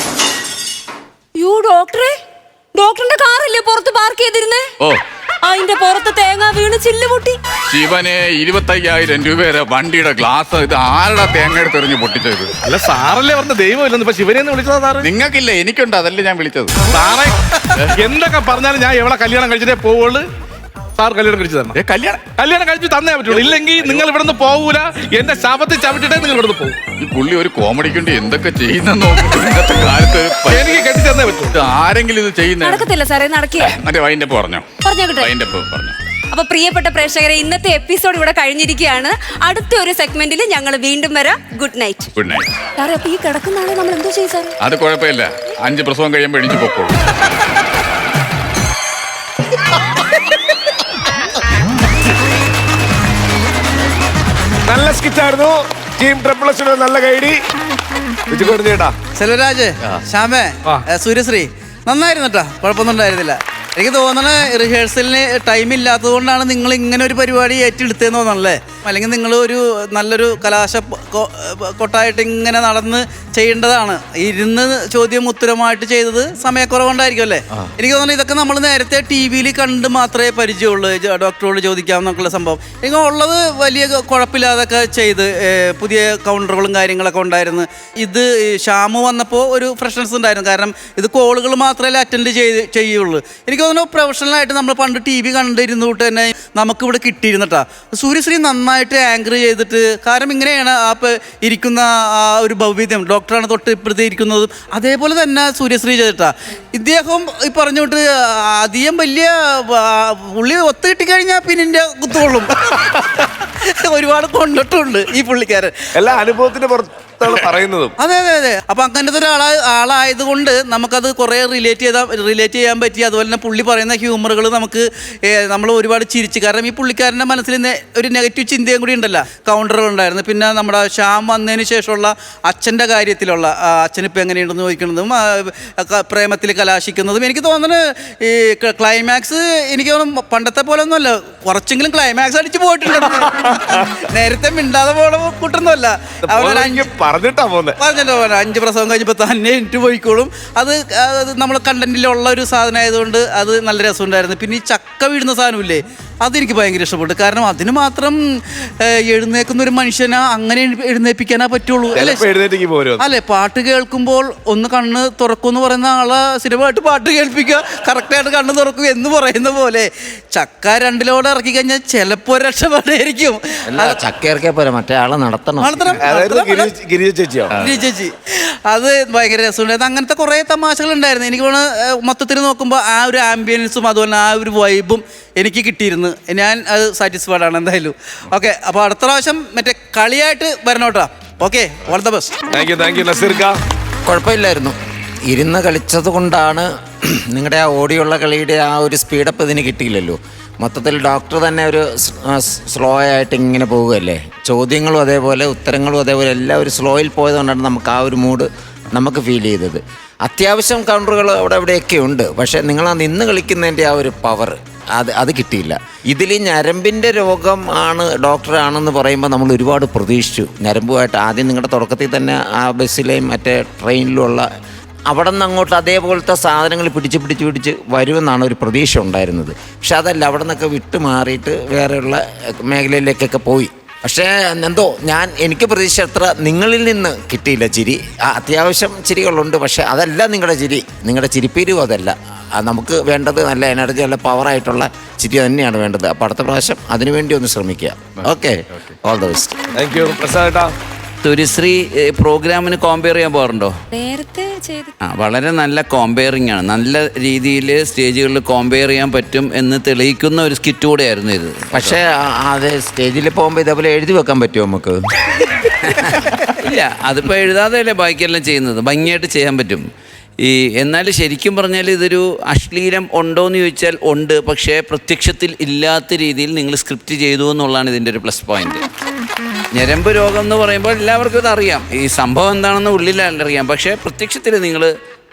ഡോക്ടറിന്റെ കാറല്ലേ പുറത്ത് പാർക്ക് ചെയ്തിരുന്നേ? ഓ, അതിന്റെ പുറത്ത് തേങ്ങ വീണ് ചില്ല് പൊട്ടി. ശിവനെ 25,000 രൂപയുടെ വണ്ടിയുടെ ഗ്ലാസ്, ഇത് ആരുടെ തേങ്ങ എടുത്തെറിഞ്ഞ് പൊട്ടിച്ചത്? അല്ല സാറല്ലേ പറഞ്ഞ ദൈവം ഇല്ലെന്ന്. ഇപ്പൊ ശിവനെന്ന് വിളിച്ചതാ സാറ്? നിങ്ങൾക്കില്ല, എനിക്കുണ്ട്, അതല്ലേ ഞാൻ വിളിച്ചത്. സാറേ എന്തൊക്കെ പറഞ്ഞാലും ഞാൻ എവിടെ കല്യാണം കഴിച്ചിട്ടേ പോവുള്ളൂ. സാർ കല്യാണം കഴിച്ചു തരണം. കല്യാണം കഴിച്ച് തന്നേ പറ്റുള്ളൂ, ഇല്ലെങ്കിൽ നിങ്ങൾ ഇവിടെ നിന്ന് പോകൂല. എന്റെ ശവത്തിൽ ചവിട്ടിട്ടേ നിങ്ങൾ ഇവിടുന്ന് പോകും. ഈ പുള്ളി ഒരു കോമഡിക്ക് വേണ്ടി എന്തൊക്കെ ചെയ്യുന്ന ഇന്നത്തെ കാലത്ത് എനിക്ക് കെട്ടിച്ചെന്നേ പറ്റും. ആരെങ്കിലും ഇത് ചെയ്യുന്ന നടക്കത്തില്ല സാറേ, നടക്കില്ല. മറ്റേ വൈൻഡപ്പ് പറഞ്ഞു. അപ്പൊ പ്രിയപ്പെട്ട പ്രേക്ഷകരെ, ഇന്നത്തെ എപ്പിസോഡ് ഇവിടെ കഴിഞ്ഞിരിക്കുകയാണ്. അടുത്ത ഒരു സെഗ്മെന്റിൽ ഞങ്ങൾ വീണ്ടും വരാം. Good night. Good night. സാറേ അപ്പൊ ഈ കിടക്കുന്ന ആളെ നമ്മൾ എന്തോ ചെയ്യും സാറേ? അത് കുഴപ്പമില്ല, 5 പ്രസവം കഴിയുമ്പോൾ എണീച്ച് പൊക്കോളൂ. നല്ല സ്കിറ്റായിരുന്നു. ടീം ട്രിപ്പിൾ എസിന് നല്ല കൈഡി. ചേട്ടാ, സെൽവരാജ്, ശ്യാമേ, സൂര്യശ്രീ, നന്നായിരുന്നു കേട്ടോ, കുഴപ്പമൊന്നും ഉണ്ടായിരുന്നില്ല. എനിക്ക് തോന്നണ റിഹേഴ്സലിന് ടൈം ഇല്ലാത്തത് കൊണ്ടാണ് നിങ്ങൾ ഇങ്ങനെ ഒരു പരിപാടി ഏറ്റെടുത്തതെന്ന് തോന്നണല്ലേ. അല്ലെങ്കിൽ നിങ്ങൾ ഒരു നല്ലൊരു കലാശ കൊട്ടായിട്ട് ഇങ്ങനെ നടന്ന് ചെയ്യേണ്ടതാണ്. ഇരുന്ന് ചോദ്യം ഉത്തരമായിട്ട് ചെയ്തത് സമയക്കുറവുണ്ടായിരിക്കും അല്ലേ? എനിക്ക് തോന്നുന്നു ഇതൊക്കെ നമ്മൾ നേരത്തെ TV-യിൽ കണ്ട് മാത്രമേ പരിചയമുള്ളൂ. ഡോക്ടറോട് ചോദിക്കാം എന്നൊക്കെയുള്ള സംഭവം എനിക്ക് ഉള്ളത് വലിയ കുഴപ്പമില്ലാതൊക്കെ ചെയ്ത് പുതിയ കൗണ്ടറുകളും കാര്യങ്ങളൊക്കെ ഉണ്ടായിരുന്നു. ഇത് ഷ്യാമു വന്നപ്പോൾ ഒരു ഫ്രഷ്നസ് ഉണ്ടായിരുന്നു. കാരണം ഇത് കോളുകൾ മാത്രമേ അറ്റൻഡ് ചെയ്യുള്ളൂ. എനിക്ക് തോന്നുന്നു പ്രൊഫഷണലായിട്ട് നമ്മൾ പണ്ട് TV കണ്ടിരുന്നിട്ട് തന്നെ നമുക്കിവിടെ കിട്ടിയിരുന്നിട്ടാ. സൂര്യശ്രീ നന്നായിട്ട് ആങ്കർ ചെയ്തിട്ട്, കാരണം ഇങ്ങനെയാണ് ആ ഇരിക്കുന്ന ആ ഒരു ഭവ്യതയും, ഡോക്ടറാണ് തൊട്ട് ഇപ്പോഴത്തെ ഇരിക്കുന്നതും അതേപോലെ തന്നെ സൂര്യശ്രീ ചെയ്തിട്ടാ. ഇദ്ദേഹം ഈ പറഞ്ഞുകൊണ്ട് അധികം വലിയ പുള്ളി ഒത്തു കിട്ടിക്കഴിഞ്ഞാൽ പിന്നെ കുത്തുകൊള്ളും. ഒരുപാട് കൊണ്ടിട്ടുണ്ട് ഈ പുള്ളിക്കാരൻ. എല്ലാ അനുഭവത്തിന്റെ പുറത്താണ് പറയുന്നതും. അതെ അതെ അതെ. അപ്പൊ അങ്ങനത്തെ ആളായതുകൊണ്ട് നമുക്കത് കുറെ റിലേറ്റ് ചെയ്യാൻ പറ്റി. അതുപോലെ തന്നെ പുള്ളി പറയുന്ന ഹ്യൂമറുകൾ നമുക്ക് നമ്മൾ ഒരുപാട് ചിരിച്ചു. കാരണം ഈ പുള്ളിക്കാരൻ്റെ മനസ്സിൽ ഒരു നെഗറ്റീവ് ചിന്തയും കൂടി ഉണ്ടല്ലോ. കൗണ്ടറുകൾ ഉണ്ടായിരുന്നു. പിന്നെ നമ്മുടെ ശ്യാം വന്നതിന് ശേഷമുള്ള അച്ഛൻ്റെ കാര്യത്തിലുള്ള അച്ഛനിപ്പോൾ എങ്ങനെയുണ്ടെന്ന് ചോദിക്കുന്നതും പ്രേമത്തിൽ കലാശിക്കുന്നതും എനിക്ക് തോന്നുന്നത് ഈ ക്ലൈമാക്സ് എനിക്ക് തോന്നുന്നു പണ്ടത്തെ പോലെ ഒന്നുമല്ല, കുറച്ചെങ്കിലും ക്ലൈമാക്സ് അടിച്ച് പോയിട്ടുണ്ട്. നേരത്തെ മിണ്ടാതെ പോണ കൂട്ടൊന്നുമല്ല. പറഞ്ഞിട്ടോ 5 പ്രസവം കഴിഞ്ഞപ്പോൾ തന്നെ എനിക്ക് പോയിക്കോളും. അത് നമ്മൾ കണ്ടന്റിലുള്ള ഒരു സാധനം ആയതുകൊണ്ട് അത് നല്ല രസമുണ്ടായിരുന്നു. പിന്നെ ഈ ചക്ക വീഴുന്ന സാധനമില്ലേ, അതെനിക്ക് ഭയങ്കര ഇഷ്ടപ്പെട്ടു. കാരണം അതിന് മാത്രം എഴുന്നേക്കുന്ന ഒരു മനുഷ്യനെ അങ്ങനെ എഴുന്നേൽപ്പിക്കാനേ പറ്റുള്ളൂ അല്ലേ? പാട്ട് കേൾക്കുമ്പോൾ ഒന്ന് കണ്ണ് തുറക്കുമെന്ന് പറയുന്ന ആളെ സ്ഥിരമായിട്ട് പാട്ട് കേൾപ്പിക്കുക, കറക്റ്റായിട്ട് കണ്ണ് തുറക്കും എന്ന് പറയുന്ന പോലെ ചക്ക 2 ലോഡ് ഇറക്കി കഴിഞ്ഞാൽ ചിലപ്പോൾ രക്ഷപ്പെടായിരിക്കും. ചക്ക ഇറക്കിയ പോലെ മറ്റേ ആളെ നടത്തണം. ചേച്ചി അത് ഭയങ്കര രസമുണ്ടായിരുന്നു. അങ്ങനത്തെ കുറേ തമാശകൾ ഉണ്ടായിരുന്നു. എനിക്ക് മൊത്തത്തിൽ നോക്കുമ്പോൾ ആ ഒരു ആംബിയൻസും അതുപോലെ ആ ഒരു വൈബും എനിക്ക് കിട്ടിയിരുന്നു. ഞാൻ അത് സാറ്റിസ്ഫൈഡ് ആണ് എന്തായാലും. ഓക്കെ, അപ്പോൾ അടുത്ത പ്രാവശ്യം മറ്റേ കളിയായിട്ട് വരണോട്ടാ. Okay, all the best. Thank you നസീർക്ക. കുഴപ്പമില്ലായിരുന്നു, ഇരുന്ന് കളിച്ചത് കൊണ്ടാണ്. നിങ്ങളുടെ ആ ഓടിയുള്ള കളിയുടെ ആ ഒരു സ്പീഡപ്പ് ഇതിന് കിട്ടിയില്ലല്ലോ. മൊത്തത്തിൽ ഡോക്ടർ തന്നെ ഒരു സ്ലോ ആയിട്ട് ഇങ്ങനെ പോവുകയല്ലേ. ചോദ്യങ്ങളും അതേപോലെ ഉത്തരങ്ങളും അതേപോലെ എല്ലാം ഒരു സ്ലോയിൽ പോയതുകൊണ്ടാണ് നമുക്ക് ആ ഒരു മൂഡ് നമുക്ക് ഫീൽ ചെയ്തത്. അത്യാവശ്യം കൗണ്ടറുകൾ അവിടെ എവിടെയൊക്കെ ഉണ്ട്, പക്ഷേ നിങ്ങൾ ആ നിന്ന് കളിക്കുന്നതിൻ്റെ ആ ഒരു പവർ അത് കിട്ടിയില്ല. ഇതിൽ ഞരമ്പിൻ്റെ രോഗം ആണ് ഡോക്ടറാണെന്ന് പറയുമ്പോൾ നമ്മൾ ഒരുപാട് പ്രതീക്ഷിച്ചു. ഞരമ്പുമായിട്ട് ആദ്യം നിങ്ങളുടെ തുടക്കത്തിൽ തന്നെ ആ ബസ്സിലെയും മറ്റേ ട്രെയിനിലുള്ള അവിടെ നിന്ന് അങ്ങോട്ട് അതേപോലത്തെ സാധനങ്ങൾ പിടിച്ച് വരുമെന്നാണ് ഒരു പ്രതീക്ഷ ഉണ്ടായിരുന്നത്. പക്ഷെ അതല്ല, അവിടെ നിന്നൊക്കെ വിട്ടു മാറിയിട്ട് വേറെയുള്ള മേഖലയിലേക്കൊക്കെ പോയി. പക്ഷേ എന്തോ എനിക്ക് പ്രതീക്ഷ അത്ര നിങ്ങളിൽ നിന്ന് കിട്ടിയില്ല ചിരി. അത്യാവശ്യം ചിരികളുണ്ട്, പക്ഷേ അതല്ല നിങ്ങളുടെ ചിരി, നിങ്ങളുടെ ചിരിപ്പീരും അതല്ല. നമുക്ക് വേണ്ടത് നല്ല എനർജി, നല്ല പവറായിട്ടുള്ള ചിരി തന്നെയാണ് വേണ്ടത്. അപ്പോൾ അടുത്ത പ്രാവശ്യം അതിനുവേണ്ടി ഒന്ന് ശ്രമിക്കുക. Okay, all the best. Thank you. പ്രസാദേട്ടാ, സൂര്യശ്രീ പ്രോഗ്രാമിന് കോമ്പയർ ചെയ്യാൻ പോകാറുണ്ടോ? നേരത്തെ ചെയ്ത് വളരെ നല്ല കോമ്പയറിംഗ് ആണ്. നല്ല രീതിയിൽ സ്റ്റേജുകളിൽ കോമ്പയർ ചെയ്യാൻ പറ്റും എന്ന് തെളിയിക്കുന്ന ഒരു സ്കിറ്റ് കൂടെയായിരുന്നു ഇത്. പക്ഷേ അത് സ്റ്റേജിൽ പോകുമ്പോൾ ഇതേപോലെ എഴുതി വെക്കാൻ പറ്റുമോ നമുക്ക്? ഇല്ല, അതിപ്പോൾ എഴുതാതെയല്ലേ ബാക്കിയെല്ലാം ചെയ്യുന്നത്. ഭംഗിയായിട്ട് ചെയ്യാൻ പറ്റും. എന്നാൽ ശരിക്കും പറഞ്ഞാൽ ഇതൊരു അശ്ലീലം ഉണ്ടോ എന്ന് ചോദിച്ചാൽ ഉണ്ട്. പക്ഷേ പ്രത്യക്ഷത്തിൽ ഇല്ലാത്ത രീതിയിൽ നിങ്ങൾ സ്ക്രിപ്റ്റ് ചെയ്തു എന്നുള്ളതാണ് ഇതിൻ്റെ ഒരു പ്ലസ് പോയിന്റ്. ഞരമ്പ് രോഗം എന്ന് പറയുമ്പോൾ എല്ലാവർക്കും ഇതറിയാം, ഈ സംഭവം എന്താണെന്ന് ഉള്ളിലറിയാം. പക്ഷേ പ്രത്യക്ഷത്തിൽ നിങ്ങൾ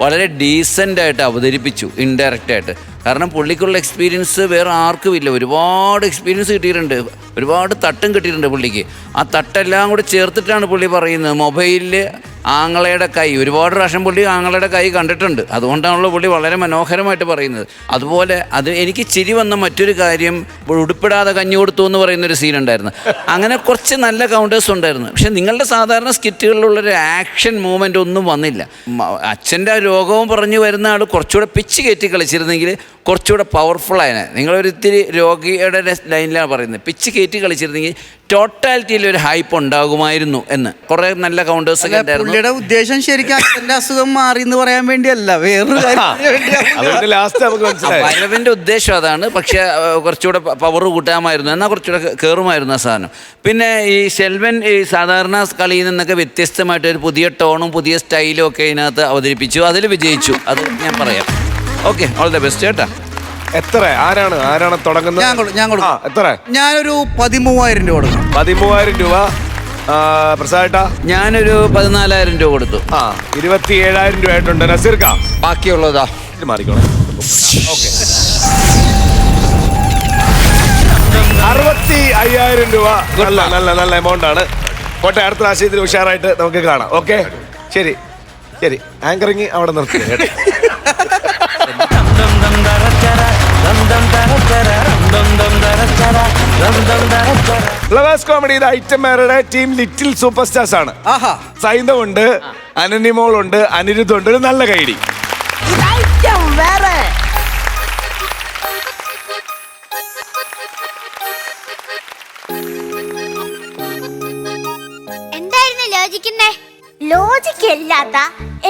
വളരെ ഡീസൻ്റായിട്ട് അവതരിപ്പിച്ചു, ഇൻഡയറക്റ്റായിട്ട്. കാരണം പുള്ളിക്കുള്ള എക്സ്പീരിയൻസ് വേറെ ആർക്കും ഇല്ല. ഒരുപാട് എക്സ്പീരിയൻസ് കിട്ടിയിട്ടുണ്ട്, ഒരുപാട് തട്ടും കിട്ടിയിട്ടുണ്ട് പുള്ളിക്ക്. ആ തട്ടെല്ലാം കൂടി ചേർത്തിട്ടാണ് പുള്ളി പറയുന്നത്. മൊബൈലിൽ ആങ്ങളയുടെ കൈ ഒരുപാട് പ്രാവശ്യം പുള്ളി ആങ്ങളയുടെ കൈ കണ്ടിട്ടുണ്ട്. അതുകൊണ്ടാണല്ലോ പുള്ളി വളരെ മനോഹരമായിട്ട് പറയുന്നത്. അതുപോലെ അത് എനിക്ക് ചിരി വന്ന മറ്റൊരു കാര്യം, ഉടുപ്പിടാതെ കഞ്ഞി കൊടുത്തു എന്ന് പറയുന്നൊരു സീനുണ്ടായിരുന്നു. അങ്ങനെ കുറച്ച് നല്ല കൗണ്ടേഴ്സ് ഉണ്ടായിരുന്നു. പക്ഷെ നിങ്ങളുടെ സാധാരണ സ്കിറ്റുകളിലുള്ളൊരു ആക്ഷൻ മൂവ്മെൻ്റ് ഒന്നും വന്നില്ല. അച്ഛൻ്റെ രോഗവും പറഞ്ഞു വരുന്ന ആൾ കുറച്ചുകൂടെ പിച്ച് കയറ്റി കളിച്ചിരുന്നെങ്കിൽ കുറച്ചുകൂടെ പവർഫുൾ ആയനെ. നിങ്ങളൊരിത്തിരി രോഗിയുടെ ലൈനിലാണ് പറയുന്നത്. പിച്ച് കയറ്റി കളിച്ചിരുന്നെങ്കിൽ ടോട്ടാലിറ്റിയിൽ ഒരു ഹൈപ്പ് ഉണ്ടാകുമായിരുന്നു എന്ന് കുറേ നല്ല കൗണ്ടേഴ്സ് ഒക്കെ ഉണ്ടായിരുന്നു. പുള്ളിയുടെ ഉദ്ദേശം ശരിക്കും അച്ഛൻ്റെ അസുഖം മാറി എന്ന് പറയാൻ വേണ്ടിയല്ല, വേറൊരു ഭൈരവന്റെ ഉദ്ദേശം അതാണ്. പക്ഷെ കുറച്ചുകൂടെ പവർ കൂട്ടാമായിരുന്നു, എന്നാൽ കുറച്ചുകൂടെ കയറുമായിരുന്നു ആ സാധനം. പിന്നെ ഈ ശെൽവൻ ഈ സാധാരണ കളിയിൽ നിന്നൊക്കെ വ്യത്യസ്തമായിട്ട് ഒരു പുതിയ ടോണും പുതിയ സ്റ്റൈലും ഒക്കെ ഇതിനകത്ത് അവതരിപ്പിച്ചു. അതിൽ വിജയിച്ചു, അത് ഞാൻ പറയാം. ഓക്കെ, ഓൾ ദ ബെസ്റ്റ് കേട്ടാ. എത്ര ആരാണ് തുടങ്ങുന്നത്? ഞാൻ കൊടുക്കാം. എത്ര? ഞാനൊരു 13,000 രൂപ കൊടുക്കും. 13,000 രൂപ. പ്രസാദേട്ടാ? ഞാനൊരു 14,000 രൂപ കൊടുത്തു. 27,000 രൂപ ആയിട്ടുണ്ട്. നസീർക്ക? ബാക്കിയുള്ളതാ മാറിക്കോളാം. 65,000 രൂപ. നല്ല എമൗണ്ട് ആണ്. കോട്ടെ, അടുത്ത പ്രാവശ്യം ഇതിൽ ഉഷാറായിട്ട് നമുക്ക് കാണാം. ഓക്കെ, ശരി. ആങ്കറിങ് അവിടെ നിർത്തി. ഫ്ലവേഴ്സ് കോമഡിയുടെ ഐറ്റംമാരുടെ ടീം ലിറ്റിൽ സൂപ്പർ സ്റ്റാർസ് ആണ്. സൈന്ദവുണ്ട്, അനനിമോളുണ്ട്, അനിരുദ്ധുണ്ട്. ഒരു നല്ല കൈഡി. എന്തായിരുന്നു ലോജിക്കുന്നേ? ലോജിക്കില്ലാത്ത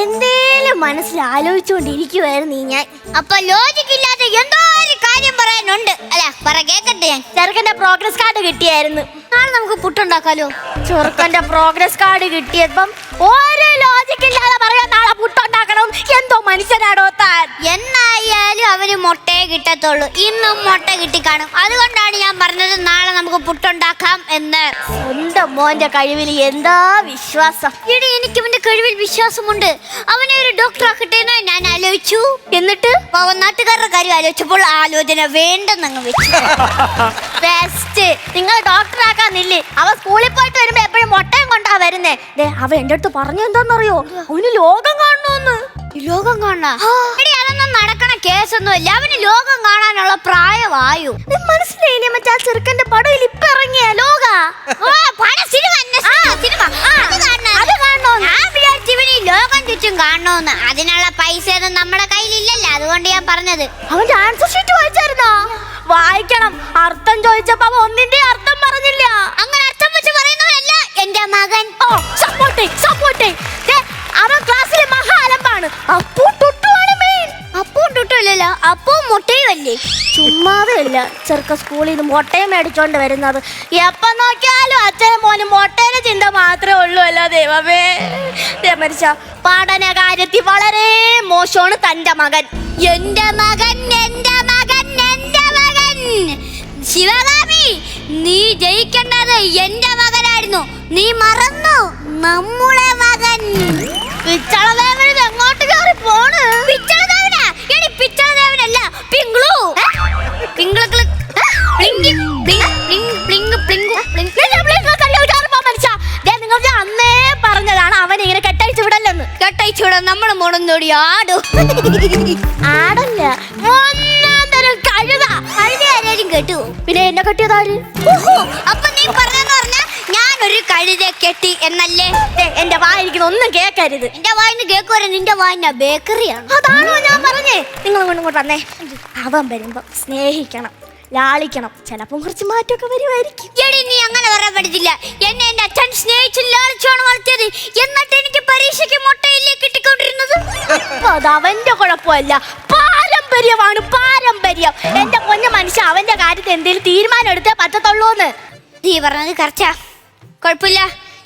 എന്തേലും മനസ്സിൽ ആലോചിച്ചുകൊണ്ടിരിക്കുവായിരുന്നു ഞാൻ. അപ്പൊ ലോജിക്കില്ലാത്ത എന്തോ ഒരു കാര്യം പറയാനുണ്ട്. അല്ല, പറ കേക്കട്ടെ. ഞാൻ ചെറുക്കന്റെ പ്രോഗ്രസ് കാർഡ് കിട്ടിയായിരുന്നു. നാളെ നമുക്ക് പുട്ടുണ്ടാക്കാലോ. ചെറുക്കന്റെ പ്രോഗ്രസ് കാർഡ് കിട്ടിയപ്പം ഓരോ ലോജിക്കില്ലാതെ പറയാൻ നാളെ പുട്ടുണ്ടാക്കണം. എന്തോ മനുഷ്യനാടോ താൻ. എന്നായാലും അവന് മുട്ടയെ കിട്ടത്തുള്ളൂ. ഇന്നും മുട്ട കിട്ടിക്കാണും. അതുകൊണ്ടാണ് ഞാൻ പറഞ്ഞത് നാളെ നമുക്ക് പുട്ടുണ്ടാക്കാം എന്ന്. സ്വന്തം മോന്റെ കഴിവിൽ എന്താ വിശ്വാസം. ഇനി എനിക്ക് അവന്റെ കഴിവിൽ വിശ്വാസമുണ്ട്. അവനെ ഒരു ഡോക്ടർ ആക്കട്ടെ എന്ന് ഞാൻ ആലോചിച്ചു. എന്നിട്ട് നാട്ടുകാരുടെ കാര്യം ആലോചിച്ചപ്പോൾ ആലോചന വേണ്ടെന്നങ്ങ് വെച്ചു. ബെസ്റ്റ്. നിങ്ങൾ ഡോക്ടർ ആക്കാന്നില്ലേ? അവൻ സ്കൂളിൽ പോയിട്ട് വരുമ്പോ എപ്പോഴും മുട്ടയും കൊണ്ടാ വരുന്നേ. അവൻ എന്റെ അടുത്ത് പറഞ്ഞു എന്താന്നറിയോ? അവന് ലോകം കാണണമെന്ന്. ലോകം കാണാ? അതൊന്നും നടക്കണ കേസൊന്നുമില്ല. അവന് ലോകം കാണാനുള്ള പ്രായമായു. മനസ്സിലായില്ലേ? മറ്റേ ആ ചെറുക്കന്റെ പടയിൽ ഇപ്പൊ ഇറങ്ങിയ ലോക ലോകം ചുറ്റും കാണണോന്ന്. അതിനുള്ള പൈസ ഒന്നും നമ്മുടെ കയ്യിലില്ലല്ലോ. അതുകൊണ്ട് ഞാൻ പറഞ്ഞത്. അവന്റെ ആൻസർ ഷീറ്റ് വായിച്ചായിരുന്നോ? വായിക്കണം. അർത്ഥം ചോദിച്ചപ്പോ അവൻ ഒന്നിന്റെ അർത്ഥം പറഞ്ഞില്ല. അങ്ങനെ അർത്ഥം വെച്ച് പറയുന്നവരല്ല എന്റെ മകൻ. അവൻ ക്ലാസ്സിലെ മഹാ അലമ്പാണ്. അപ്പൂ ടുട്ടുമല്ലല്ലോ, അപ്പൂ മുട്ടയും അല്ലേ? ചുമ്മാതെ അല്ല ചെറുക്ക സ്കൂളിൽ നിന്ന് മുട്ടയും മേടിച്ചോണ്ട് വരുന്നത്. എപ്പം നോക്കിയാലും അച്ഛനും മോനും മുട്ടയുടെ ചിന്ത മാത്രമേ ഉള്ളൂ. അല്ല ദൈവമേ, മരിച്ച പഠന കാര്യത്തിൽ വളരെ മോശമാണ് തന്റെ മകൻ. എന്റെ മകൻ ശിവകാമി, നീ ജയിക്കേണ്ടത് എന്റെ മകനായിരുന്നു. നീ മറന്നു. നമ്മുടെ മകൻ പിച്ചളദേവൻ എങ്ങോട്ട് കയറി പോണ്? പിച്ചളദേവനാ? എടി പിച്ചളദേവനല്ല, പിങ്കളു. നിങ്ങൾ അന്നേ പറഞ്ഞതാണ് അവൻ ഇങ്ങനെ കെട്ടഴിച്ചു വിടല്ലെന്ന്. കെട്ടഴിച്ചു വിടാൻ നമ്മൾ മോടൊന്നോടി ആടും. ആടല്ല, കഴുതാരും കേട്ടു. പിന്നെ എന്നെ കെട്ടിയതാര്? അപ്പൊ നീ പറഞ്ഞെന്ന് പറഞ്ഞ ഞാനൊരു കഴുത കെട്ടി എന്നല്ലേ? എന്റെ വായിരിക്കുന്ന ഒന്നും കേക്കരുത്. എന്റെ വായിന്ന് കേക്കുവരെ നിന്റെ വായിന്റെ ബേക്കറിയാണ്. അതാണോ ഞാൻ പറഞ്ഞേ? നിങ്ങൾ ഇങ്ങോട്ട് വന്നേ. അവൻ വരുമ്പോ സ്നേഹിക്കണം. ലാളിക്കണം. ചിലപ്പം കുറച്ച് മാറ്റമൊക്കെ വരുമായിരിക്കും. എടി നീ അങ്ങനെ പറയാൻ പറ്റത്തില്ല. എന്നെ എന്റെ അച്ഛൻ സ്നേഹിച്ചു ലാളിച്ചാണ് വളർത്തിയത്. എന്നിട്ട് എനിക്ക് പരീക്ഷയ്ക്ക് മുട്ടയില്ലേ കിട്ടിക്കൊണ്ടിരുന്നത്. അത് അവന്റെ കുഴപ്പമല്ല, പാരമ്പര്യമാണ് പാരമ്പര്യം. എന്റെ പൊന്ന മനുഷ്യ, അവന്റെ കാര്യത്തിൽ എന്തെങ്കിലും തീരുമാനം എടുത്തേ പറ്റത്തുള്ളൂന്ന്. നീ പറഞ്ഞത് കറക്റ്റാ, കുഴപ്പമില്ല.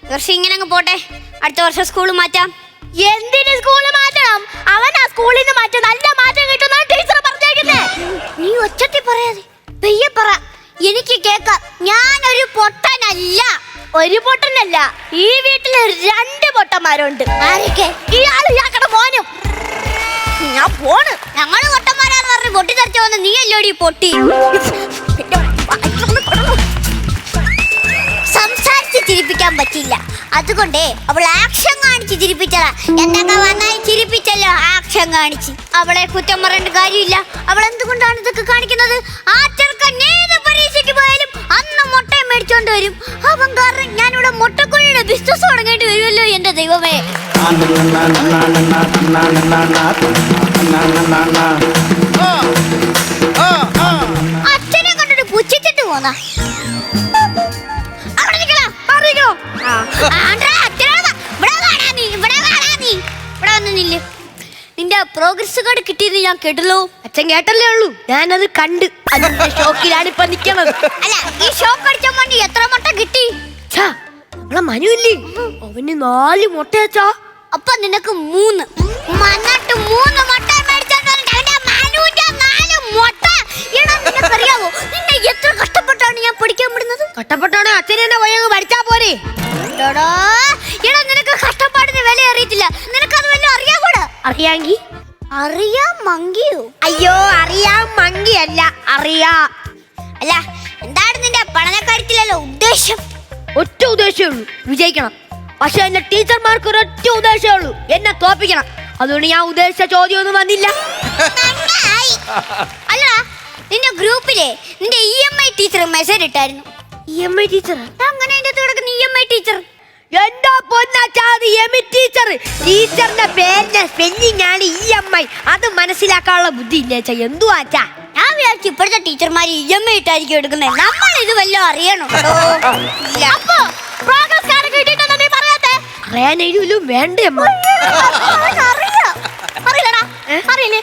ഈ വർഷം ഇങ്ങനെ അങ്ങ് പോട്ടെ, അടുത്ത വർഷം സ്കൂൾ മാറ്റാം. എന്തിന് സ്കൂൾ മാറ്റണം? അവൻ ആ സ്കൂളിൽ നിന്ന് മാറ്റാൻ നല്ല മാറ്റം കിട്ടുന്ന ടീച്ചർ പറഞ്ഞേക്കുന്നേ. നീ ഒച്ചത്തി പറയാതെ പെയ്യെ പറ, എനിക്ക് കേക്കാം. ഞാനൊരു പൊട്ടനല്ല. ഒരു പൊട്ടനല്ല, ഈ വീട്ടില് 2 പൊട്ടന്മാരുണ്ട്. ആരൊക്കെ? ഇയാള് ഇയാക്കടെ മോനും. ഞാൻ പോണ്. ഞങ്ങള് പൊട്ടന്മാരാന്ന് പറഞ്ഞ് പൊട്ടിത്തെറിച്ചു വന്ന് നീ അല്ലോടി പൊട്ടി. സംസാരിച്ച് ചിരിപ്പിക്കാൻ പറ്റില്ല, അതുകൊണ്ട് അവൾ ആക്ഷൻ കാണിച്ച് ചിരിപ്പിച്ചതാ. എന്തൊക്കെ വന്നായി ചിരിപ്പിച്ചല്ലോ, ആക്ഷൻ കാണിച്ച്. അവളെ കുറ്റം പറയേണ്ട കാര്യമില്ല. അവൾ എന്തുകൊണ്ടാണ് ഇതൊക്കെ കാണിക്കുന്നത്? ആ ചെറുക്കൻ ഏത് പരീക്ഷയ്ക്ക് പോയാലും അന്ന് മുട്ടയും മേടിച്ചോണ്ട് വരും. അവൻ കാരണം ഞാനിവിടെ മുട്ടക്കുഴിയുടെ ബിസിനസ് തുടങ്ങേണ്ടി വരുമല്ലോ എന്റെ ദൈവമേ. അച്ഛനെ കണ്ടിട്ട് പുച്ഛിച്ചിട്ട് പോന്നാ. നിന്റെ പ്രോഗ്രസ് കാർഡ് കിട്ടിയെന്ന് ഞാൻ കേട്ടല്ലോ. അച്ഛൻ കേട്ടല്ലേ ഉള്ളൂ, ഞാനത് കണ്ട്. അതിന്റെ ഷോക്കിലാണ് ഇപ്പൊ നിക്കണത്. അല്ല, ഈ ഷോക്ക് അടിച്ച മണി എത്ര മുട്ട കിട്ടി? നമ്മളെ മനുവില്ലേ, അവന് 4 മുട്ട വെച്ചാ. അപ്പൊ നിനക്ക് 3. മന്നിട്ട് 3 മുട്ട അറിയാവോ? നിന്നെ എത്ര കഷ്ടപ്പെട്ടാണ് ഞാൻ പഠിക്കാൻ വിടുന്നത്. കഷ്ടപ്പെട്ടാണ് അച്ഛനെ തന്നെ പോയി പഠിച്ചാ പോരെ. എടാ, നിനക്ക് കഷ്ടപ്പാടിന് വില അറിയത്തില്ല. നിനക്കത് വല്ലതും അറിയാകൂടാ. അറിയാങ്കി അറിയാം മങ്കിയോ? അയ്യോ, അറിയാം മങ്കിയല്ല, അറിയാ. അല്ല, എന്താണ് നിന്റെ പഠനക്കാര്യത്തിലല്ലോ ഉദ്ദേശം? ഒറ്റ ഉദ്ദേശമേ ഉള്ളൂ, വിജയിക്കണം. പക്ഷെ എന്റെ ടീച്ചർമാർക്ക് ഒരൊറ്റ ഉദ്ദേശമേ ഉള്ളൂ, എന്നെ തോപ്പിക്കണം. അതുകൊണ്ട് ഞാൻ ഉദ്ദേശിച്ച ചോദ്യമൊന്നും വന്നില്ല. അല്ല, നിന്റെ ഗ്രൂപ്പിലെ നിന്റെ EMI ടീച്ചർ മെസ്സേജ് ഇട്ടായിരുന്നു. EMI teacher? അങ്ങനെ കിടക്കുന്ന EMI ടീച്ചർ? എന്തോ പൊന്നാച്ചാതി EMI ടീച്ചർ. ടീച്ചറിന്റെ പേരിന്റെ സ്പെല്ലിംഗ് ആണ് EMI. അത് മനസ്സിലാക്കാനുള്ള ബുദ്ധി ഇല്ലേച്ചാ. എന്തുവാച്ചാ? ഞാൻ വിചാരിച്ചു ഇപ്പോഴത്തെ ടീച്ചർമാര് EMI ഇട്ടായിരിക്കും എടുക്കുന്നത്. നമ്മൾ ഇത് വല്ലതും അറിയണോ? അറിയാനും വേണ്ടേ? അറിയില്ലടാ, അറിയില്ലേ?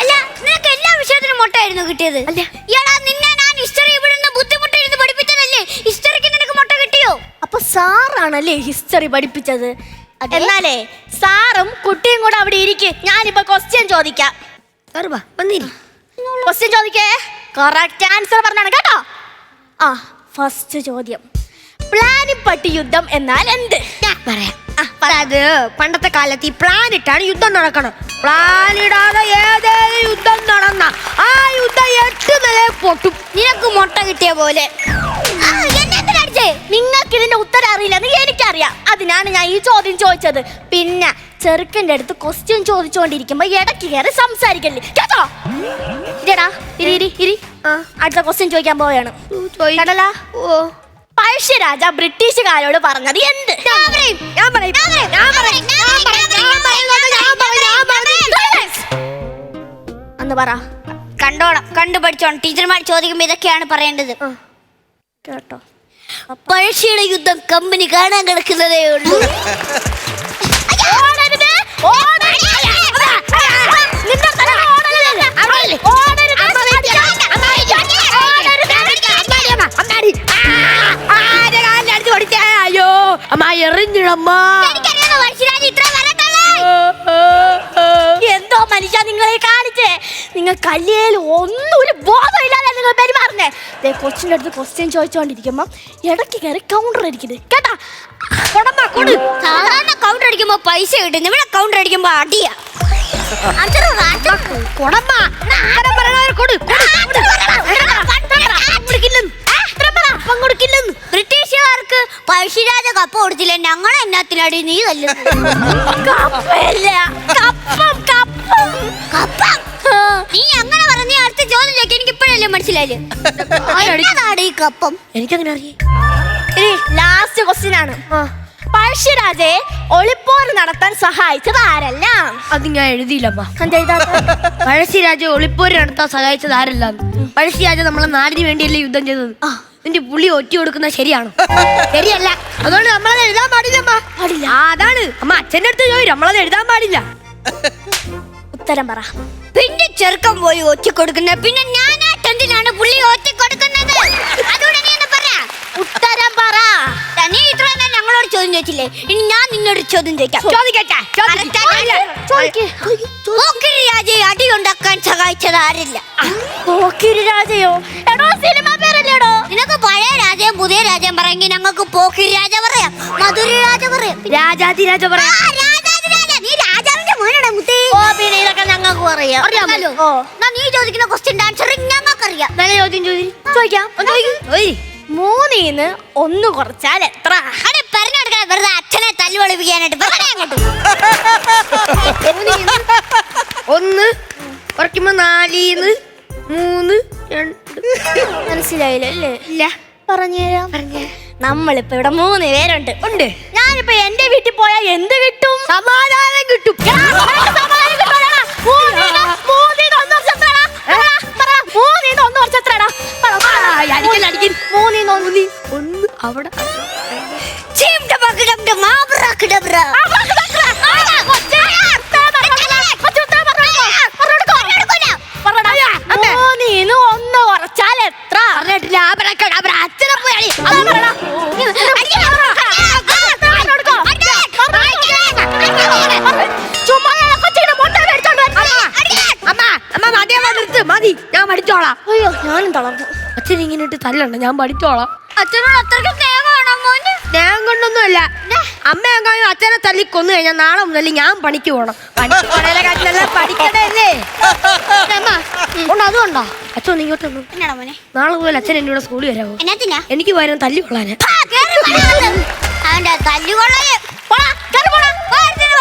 അല്ല, നിനക്ക് എല്ലാ വിഷയത്തിനും മുട്ടയായിരുന്നു കിട്ടിയത്? നിന്നെ ഞാൻ ഹിസ്റ്ററി ഇവിടുന്ന് ബുദ്ധിമുട്ടിരുന്ന് പഠിപ്പിച്ചതല്ലേ, ഹിസ്റ്ററിക്ക് നിനക്ക് മുട്ട കിട്ടിയോ? അപ്പൊ സാറാണല്ലേ ഹിസ്റ്ററി പഠിപ്പിച്ചത്? എന്നാലേ സാറും കുട്ടിയും കൂടെ അവിടെ ഇരിക്കും. ഞാനിപ്പോ ക്വസ്റ്റ്യൻ ചോദിക്കാം. ക്വസ്റ്റ്യൻ ചോദിക്കേ, കറക്റ്റ് ആൻസർ പറഞ്ഞാണ് കേട്ടോ. ഫസ്റ്റ് ചോദ്യം, പ്ലാനിപ്പട്ടി യുദ്ധം എന്നാൽ എന്ത്? ഞാൻ പറയാം. അത് പണ്ടത്തെ കാലത്ത് ഈ പ്ലാൻ ഇട്ടാണ് യുദ്ധം നടക്കണം. പ്ലാൻ ഇടാതെ ഏതേലും യുദ്ധം നടന്ന ആ യുദ്ധം 8 നില പൊട്ടും. നിനക്ക് മുട്ട കിട്ടിയ പോലെ. നിങ്ങൾക്ക് ഇതിന്റെ ഉത്തരം അറിയില്ലെന്ന് എനിക്കറിയാം. അതിനാണ് ഞാൻ ഈ ചോദ്യം ചോദിച്ചത്. പിന്നെ ചെറുക്കൻ്റെ അടുത്ത് ക്വസ്റ്റ്യൻ ചോദിച്ചുകൊണ്ടിരിക്കുമ്പോ ഇടയ്ക്ക് കയറി സംസാരിക്കല്ലേ കേട്ടോ. ഇരിടാ, ഇരി. അടുത്ത ക്വസ്റ്റ്യൻ ചോദിക്കാൻ പോവുകയാണ്. കേട്ടല്ലോ. പഴശ്ശിരാജ ബ്രിട്ടീഷുകാരോട് പറഞ്ഞത് എന്ത്? അന്ന് പറ. കണ്ടോളാം, കണ്ടുപഠിച്ചോണം. ടീച്ചർമാർ ചോദിക്കുമ്പോ ഇതൊക്കെയാണ് പറയേണ്ടത് കേട്ടോ. പഴശ്ശിയുടെ യുദ്ധം കമ്പനി കാണാൻ കിടക്കുന്നതേ ഉള്ളൂ. അയ്യോ അമ്മ എറിഞ്ഞിടമ്മ. എന്തോ മനുഷ്യ നിങ്ങളെ കാണിച്ചേ. നിങ്ങൾ കല്ലേൽ ഒന്നും ഒരു ബോധമില്ലാതെ നിങ്ങൾ പെരുമാറുന്നേ. കൊച്ചിൻ്റെ അടുത്ത് ക്വസ്റ്റ്യൻ ചോദിച്ചോണ്ടിരിക്കുമ്പോ ഇടയ്ക്ക് കയറി കൗണ്ടർ അടിക്കുന്നത് കേട്ടാ. സാധാരണ കൗണ്ടർ അടിക്കുമ്പോ പൈസ കിട്ടും, ഇവിടെ കൗണ്ടർ അടിക്കുമ്പോ അടിയാ. ബ്രിട്ടീഷുകാർക്ക് പഴശ്ശിരാജ കപ്പ കൊടുത്തില്ല, ഞങ്ങൾ എന്നാത്തിനടി നീ നീ അങ്ങനെ പറഞ്ഞ അടുത്ത ചോദ്യം ചോദിക്കാൻ എനിക്ക് ഇപ്പോഴല്ലേ മനസ്സിലായില്ലേ ഈ കപ്പം. എനിക്കങ്ങനെ അറിയാം. ലാസ്റ്റ് ക്വസ്റ്റ്യൻ ആണ്. പഴശ്ശിരാജയെ ഒളിപ്പോര് നടത്താൻ സഹായിച്ചത് ആരല്ല? അത് ഞാൻ എഴുതിയില്ലമ്മ. പഴശ്ശിരാജ ഒളിപ്പോര് നടത്താൻ സഹായിച്ചത് ആരല്ല? പഴശ്ശിരാജ നമ്മളെ നാടിന് വേണ്ടിയല്ലേ യുദ്ധം ചെയ്തത്. നിന്റെ പുള്ളി ഒറ്റ കൊടുക്കുന്നത് ശരിയാണോ? ശരിയല്ല. അതുകൊണ്ട് നമ്മളത് എഴുതാൻ പാടില്ലമ്മ. പാടില്ല. അതാണ് അമ്മ അച്ഛൻ്റെ അടുത്ത് ചോദിച്ചു, നമ്മളത് എഴുതാൻ പാടില്ല. ഉത്തരം പറ. പിന്നെ ചെറുക്കം പോയി ഒറ്റ കൊടുക്കുന്ന, പിന്നെ ഞാനായിട്ട് എന്തിനാണ് പുള്ളി ഒറ്റ കൊടുക്കുന്നത്? അതുകൊണ്ട് നീ എന്ന് പറ. ഉത്തരം പറ. നീ ഇത്ര നേരം ഞങ്ങളോട് ചോദ്യം ചോദിച്ചില്ലേ, ഇനി ഞാൻ നിന്നോട് ചോദ്യം ചോദിക്കാം. പോക്കിരിരാജയെ അടിയുണ്ടാക്കാൻ സഹായിച്ചത് ആരില്ല? പോക്കിരിരാജയോ? എടോ സിനിമ പേരല്ലേടോ? നിനക്ക് പഴയ രാജയും പുതിയ രാജയും പറയെങ്കിൽ ഞങ്ങൾക്ക് പോക്കിരിരാജ പറയാം, മധുരരാജ പറയാം, രാജാതിരാജ പറയാം. നീ രാജാവിന്റെ മോനാണ് മുത്തേ. ഓ പിന്നെ ഇതൊക്കെ ഞങ്ങൾക്ക് പറയാം. അറിയാമല്ലോ. ഓ നീ ചോദിക്കുന്ന ക്വസ്റ്റ്യൻ ആൻസർ ഞങ്ങൾക്കറിയാം. നല്ല ചോദ്യം ചോദിക്കാം. 3-ന്ന് 1 കുറച്ചാൽ എത്ര? അതെ പറഞ്ഞെടുക്കാൻ വെറുതെ അച്ഛനെ തല്ലി ഒളിപ്പിക്കാനായിട്ട് പറഞ്ഞേ അങ്ങോട്ട്. 1 കുറയ്ക്കുമ്പോ 4-ന്ന് 3 2. മനസ്സിലായില്ലേ? ഇല്ല. പറഞ്ഞുതരാം. നമ്മളിപ്പോ ഇവിടെ 3 പേരുണ്ട്. ഉണ്ട്. ഞാനിപ്പോ എന്റെ വീട്ടിൽ പോയാൽ എന്ത് കിട്ടും? സമാധാനം കിട്ടും. സമാധാനം കിട്ടും. 3-ന്ന് 1 കുറച്ചെത്രടാ? 3-ന്ന് 1 അവിടെ. കുറച്ചാൽ എത്ര? അച്ഛനെ പോയി മതി, ഞാൻ പഠിച്ചോളാം. അയ്യോ ഞാനും തളർന്നു. അച്ഛൻ ഇങ്ങനെ ഇട്ട് തല്ലണ്ട, ഞാൻ പഠിച്ചോളാം. അച്ഛനോട് അത്രയ്ക്ക് സ്നേഹമാണോ മോന്? സ്നേഹം കൊണ്ടൊന്നുമല്ല. അമ്മ എങ്ങാനും അച്ഛനെ തല്ലി കൊന്നു കഴിഞ്ഞാൽ നാളെ മുതൽ ഞാൻ പണിക്ക് പോകണം. പണിക്ക് പോണേലെ കാര്യത്തിലെല്ലാം പഠിക്കണല്ലേ. അതുകൊണ്ടോ അച്ഛൻ ഒന്ന് ഇങ്ങോട്ട് വന്നു. എന്നാടാ മോനെ? നാളെ മുതൽ അച്ഛൻ എന്നോട് സ്കൂളിൽ വരാമോ? എന്നാത്തിനാ? എനിക്ക് പകരം തല്ലി കൊള്ളാന്. അവന്റെ തല്ലുകൊള്ളാൻ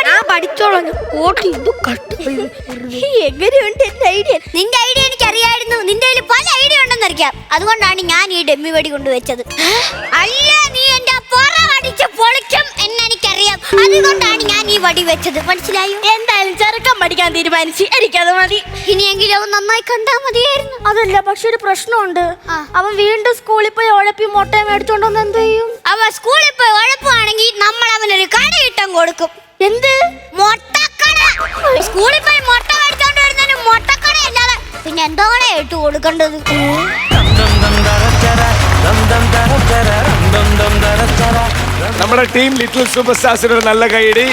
ഞാൻ പഠിച്ചോളാം. ഓട്ടി ഇത് കട്ട്. എങ്ങനെയുണ്ട് എന്റെ ഐഡിയ? നിന്റെ ഐഡിയ എനിക്ക് അറിയായിരുന്നു. നിന്റെ കയ്യിൽ പല ഐഡിയ ഉണ്ടെന്ന് അറിയാം. അതുകൊണ്ടാണ് ഞാൻ ഈ ഡമ്മി വെടി കൊണ്ടുവച്ചത്. അല്ല നീ എന്റെ പുറം അടിച്ച് പൊളിക്കും എന്നെനിക്കറിയാം. അതുകൊണ്ടാണ് ഞാൻ ഈ വടി വെച്ചത്. മനസ്സിലായോ? എന്തായാലും ചെറുക്കം പഠിക്കാൻ തീരുമാനിച്ചു. എനിക്കത് മതി. ഇനിയെങ്കിലും അവൻ നന്നായി കണ്ടാ മതിയായിരുന്നു. അതല്ല, പക്ഷെ ഒരു പ്രശ്നമുണ്ട്. അവൻ വീണ്ടും സ്കൂളിൽ പോയി ഉഴപ്പി മുട്ടയും മേടിച്ചോണ്ടോന്ന് എന്ത് ചെയ്യും? അവൻ സ്കൂളിൽ പോയി ഉഴപ്പാണെങ്കിൽ നമ്മൾ അവനൊരു കടയിട്ടം കൊടുക്കും. എന്ത്? മുട്ടക്കട. സ്കൂളിൽ പോയി മുട്ട മേടിച്ചോണ്ട് വരുന്നതിന് മുട്ടക്കട അല്ലാതെ പിന്നെ എന്തോ ഇട്ട് കൊടുക്കേണ്ടത്? നമ്മുടെ ടീം ലിറ്റിൽ സൂപ്പർ സ്റ്റാർസിന് ഒരു നല്ല കൈയടി.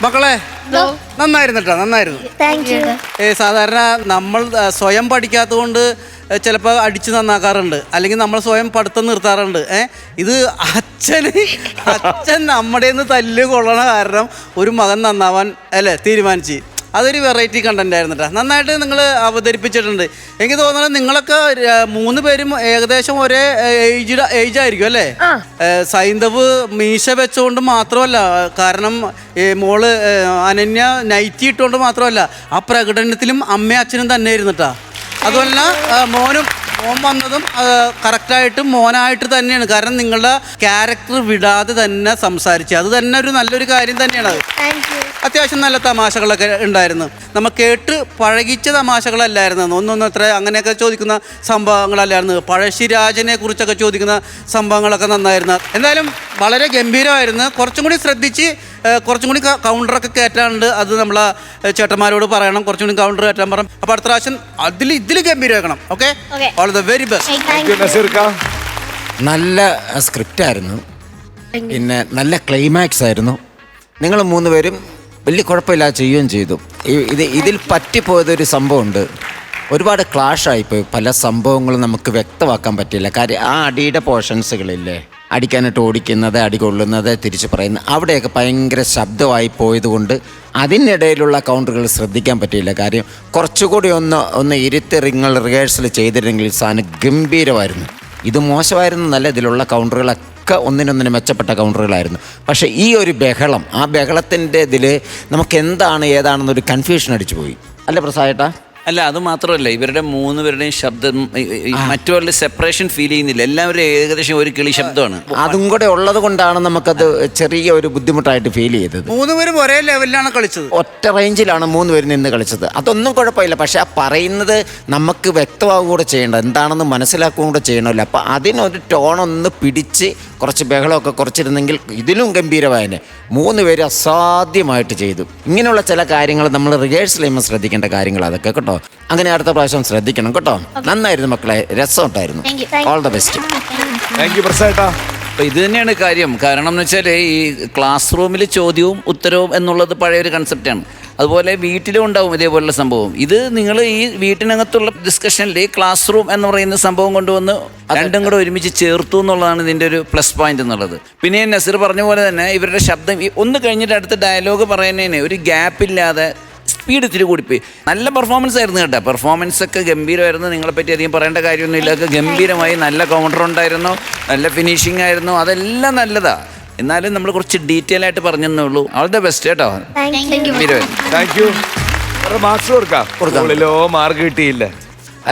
മക്കളെ നന്നായിരുന്നു. Thank you. സാധാരണ നമ്മൾ സ്വയം പഠിക്കാത്തത് കൊണ്ട് ചിലപ്പോൾ അടിച്ച് നന്നാക്കാറുണ്ട്, അല്ലെങ്കിൽ നമ്മൾ സ്വയം പഠിത്തം നിർത്താറുണ്ട്. ഇത് അച്ഛൻ നമ്മുടെ തല്ല് കൊള്ളണ കാരണം ഒരു മകൻ നന്നാവാൻ അല്ലേ തീരുമാനിച്ച്. അതൊരു വെറൈറ്റി കണ്ടന്റ് ആയിരുന്നു കേട്ടോ. നന്നായിട്ട് നിങ്ങൾ അവതരിപ്പിച്ചിട്ടുണ്ട്. എനിക്ക് തോന്നുന്നത് നിങ്ങളൊക്കെ 3 പേരും ഏകദേശം ഒരേ ഏജ് ആയിരിക്കും അല്ലേ? സൈന്ധവ് മീശ വെച്ചുകൊണ്ട് മാത്രമല്ല, കാരണം മോള് അനന്യ നൈറ്റി ഇട്ടുകൊണ്ട് മാത്രമല്ല, ആ പ്രകടനത്തിലും അമ്മയും അച്ഛനും തന്നെ ആയിരുന്നു കേട്ടോ. അതുമല്ല മോൻ വന്നതും കറക്റ്റായിട്ട് മോനായിട്ട് തന്നെയാണ്. കാരണം നിങ്ങളുടെ ക്യാരക്ടർ വിടാതെ തന്നെ സംസാരിച്ചു. അത് തന്നെ ഒരു നല്ലൊരു കാര്യം തന്നെയാണ്. അത് അത്യാവശ്യം നല്ല തമാശകളൊക്കെ ഉണ്ടായിരുന്നു. നമ്മൾ കേട്ട് പഴകിച്ച തമാശകളല്ലായിരുന്നു. ഒന്നൊന്നത്ര അങ്ങനെയൊക്കെ ചോദിക്കുന്ന സംഭവങ്ങളല്ലായിരുന്നു. പഴശ്ശിരാജനെ കുറിച്ചൊക്കെ ചോദിക്കുന്ന സംഭവങ്ങളൊക്കെ നന്നായിരുന്നു. എന്തായാലും വളരെ ഗംഭീരമായിരുന്നു. കുറച്ചും കൂടി ശ്രദ്ധിച്ച് കുറച്ചും കൂടി കൗണ്ടറൊക്കെ കയറ്റാണ്ട് അത് നമ്മളെ ചേട്ടന്മാരോട് പറയണം. കുറച്ചും കൂടി കൗണ്ടർ കയറ്റാൻ പറയണം. അപ്പോൾ അടുത്ത പ്രാവശ്യം ഇതിൽ ഗംഭീരമാക്കണം. Okay, all the very best. നല്ല സ്ക്രിപ്റ്റ് ആയിരുന്നു, പിന്നെ നല്ല ക്ലൈമാക്സ് ആയിരുന്നു. നിങ്ങൾ 3 പേരും വലിയ കുഴപ്പമില്ലാതെ ചെയ്യുകയും ചെയ്തു. ഇതിൽ പറ്റിപ്പോയതൊരു സംഭവമുണ്ട്. ഒരുപാട് ക്ലാഷായിപ്പോയി. പല സംഭവങ്ങളും നമുക്ക് വ്യക്തമാക്കാൻ പറ്റില്ല. കാര്യം ആ അടിയുടെ പോർഷൻസുകളില്ലേ, അടിക്കാനായിട്ട് ഓടിക്കുന്നത്, അടി കൊള്ളുന്നത്, തിരിച്ച് പറയുന്നത്, അവിടെയൊക്കെ ഭയങ്കര ശബ്ദമായി പോയതുകൊണ്ട് അതിനിടയിലുള്ള കൗണ്ടറുകൾ ശ്രദ്ധിക്കാൻ പറ്റിയില്ല. കാര്യം കുറച്ചുകൂടി ഒന്ന് ഇരുത്തി റിഹേഴ്സൽ ചെയ്തിരുന്നെങ്കിൽ സാധനം ഗംഭീരമായിരുന്നു. ഇത് മോശമായിരുന്നു നല്ല, ഇതിലുള്ള കൗണ്ടറുകളൊക്കെ ഒന്നിനൊന്നിന് മെച്ചപ്പെട്ട കൗണ്ടറുകളായിരുന്നു. പക്ഷേ ഈ ഒരു ബഹളം, ആ ബഹളത്തിൻ്റെ ഇതിൽ നമുക്ക് എന്താണ് ഏതാണെന്നൊരു കൺഫ്യൂഷൻ അടിച്ചു പോയി. അല്ലേ പ്രസാദേട്ടാ? അല്ല അത് മാത്രമല്ല, ഇവരുടെ 3 പേരുടെയും ശബ്ദം മറ്റുള്ള സെപ്പറേഷൻ ഫീൽ ചെയ്യുന്നില്ല. എല്ലാവരും ഏകദേശം ഒരു കിളി ശബ്ദമാണ്. അതും കൂടെ ഉള്ളത് കൊണ്ടാണ് നമുക്കത് ചെറിയ ഒരു ബുദ്ധിമുട്ടായിട്ട് ഫീൽ ചെയ്തത്. 3 പേരും ഒരേ ലെവലിലാണ് കളിച്ചത്. ഒറ്റ റേഞ്ചിലാണ് 3 പേര് നിന്ന് കളിച്ചത്. അതൊന്നും കുഴപ്പമില്ല. പക്ഷെ ആ പറയുന്നത് നമുക്ക് വ്യക്തമാവുക കൂടെ ചെയ്യണം, എന്താണെന്ന് മനസ്സിലാക്കുകയും കൂടെ ചെയ്യണമല്ലോ. അപ്പം അതിനൊരു ടോണൊന്ന് പിടിച്ച് കുറച്ച് ബഹളമൊക്കെ കുറച്ചിരുന്നെങ്കിൽ ഇതിലും ഗംഭീരമായതിനെ. 3 പേര് അസാധ്യമായിട്ട് ചെയ്തു. ഇങ്ങനെയുള്ള ചില കാര്യങ്ങൾ നമ്മൾ റിഹേഴ്സൽ ചെയ്യുമ്പോൾ ശ്രദ്ധിക്കേണ്ട കാര്യങ്ങൾ അതൊക്കെ കേട്ടോ. അങ്ങനെ അടുത്ത പ്രാവശ്യം ശ്രദ്ധിക്കണം കേട്ടോ. നന്നായിരുന്നു മക്കളെ, രസമുണ്ടായിരുന്നു. All the best. Thank you പ്രസാദേട്ടാ. അപ്പോൾ ഇത് തന്നെയാണ് കാര്യം. കാരണം എന്ന് വെച്ചാൽ ഈ ക്ലാസ് റൂമിൽ ചോദ്യവും ഉത്തരവും എന്നുള്ളത് പഴയൊരു കൺസെപ്റ്റാണ്. അതുപോലെ വീട്ടിലും ഉണ്ടാവും ഇതേപോലുള്ള സംഭവം. ഇത് നിങ്ങൾ ഈ വീട്ടിനകത്തുള്ള ഡിസ്കഷനിൽ ക്ലാസ് റൂം എന്ന് പറയുന്ന സംഭവം കൊണ്ടുവന്ന് രണ്ടും കൂടെ ഒരുമിച്ച് ചേർത്തു എന്നുള്ളതാണ് ഇതിൻ്റെ ഒരു പ്ലസ് പോയിന്റ് എന്നുള്ളത്. പിന്നെ നസീർ പറഞ്ഞ പോലെ തന്നെ ഇവരുടെ ശബ്ദം ഒന്ന് കഴിഞ്ഞിട്ട് അടുത്ത ഡയലോഗ് പറയുന്നതിന് ഒരു ഗ്യാപ്പില്ലാതെ സ്പീഡ് ഇത്തിരി കൂടിപ്പോയി. നല്ല പെർഫോമൻസ് ആയിരുന്നു കേട്ടോ. പെർഫോമൻസ് ഒക്കെ ഗംഭീരമായിരുന്നു. നിങ്ങളെപ്പറ്റി അധികം പറയേണ്ട കാര്യമൊന്നുമില്ല. ഒക്കെ ഗംഭീരമായി, നല്ല കൗണ്ടർ ഉണ്ടായിരുന്നു, നല്ല ഫിനിഷിംഗ് ആയിരുന്നു, അതെല്ലാം നല്ലതാ. എന്നാലും നമ്മൾ കുറച്ച് ഡീറ്റെയിൽ ആയിട്ട് പറഞ്ഞെന്നേ ഉള്ളൂ. ഓൾ ദ ബെസ്റ്റ് കേട്ടോ. Thank you. മാർക്സ് കൊടുക്കാം. മാർക്ക് കിട്ടിയില്ല.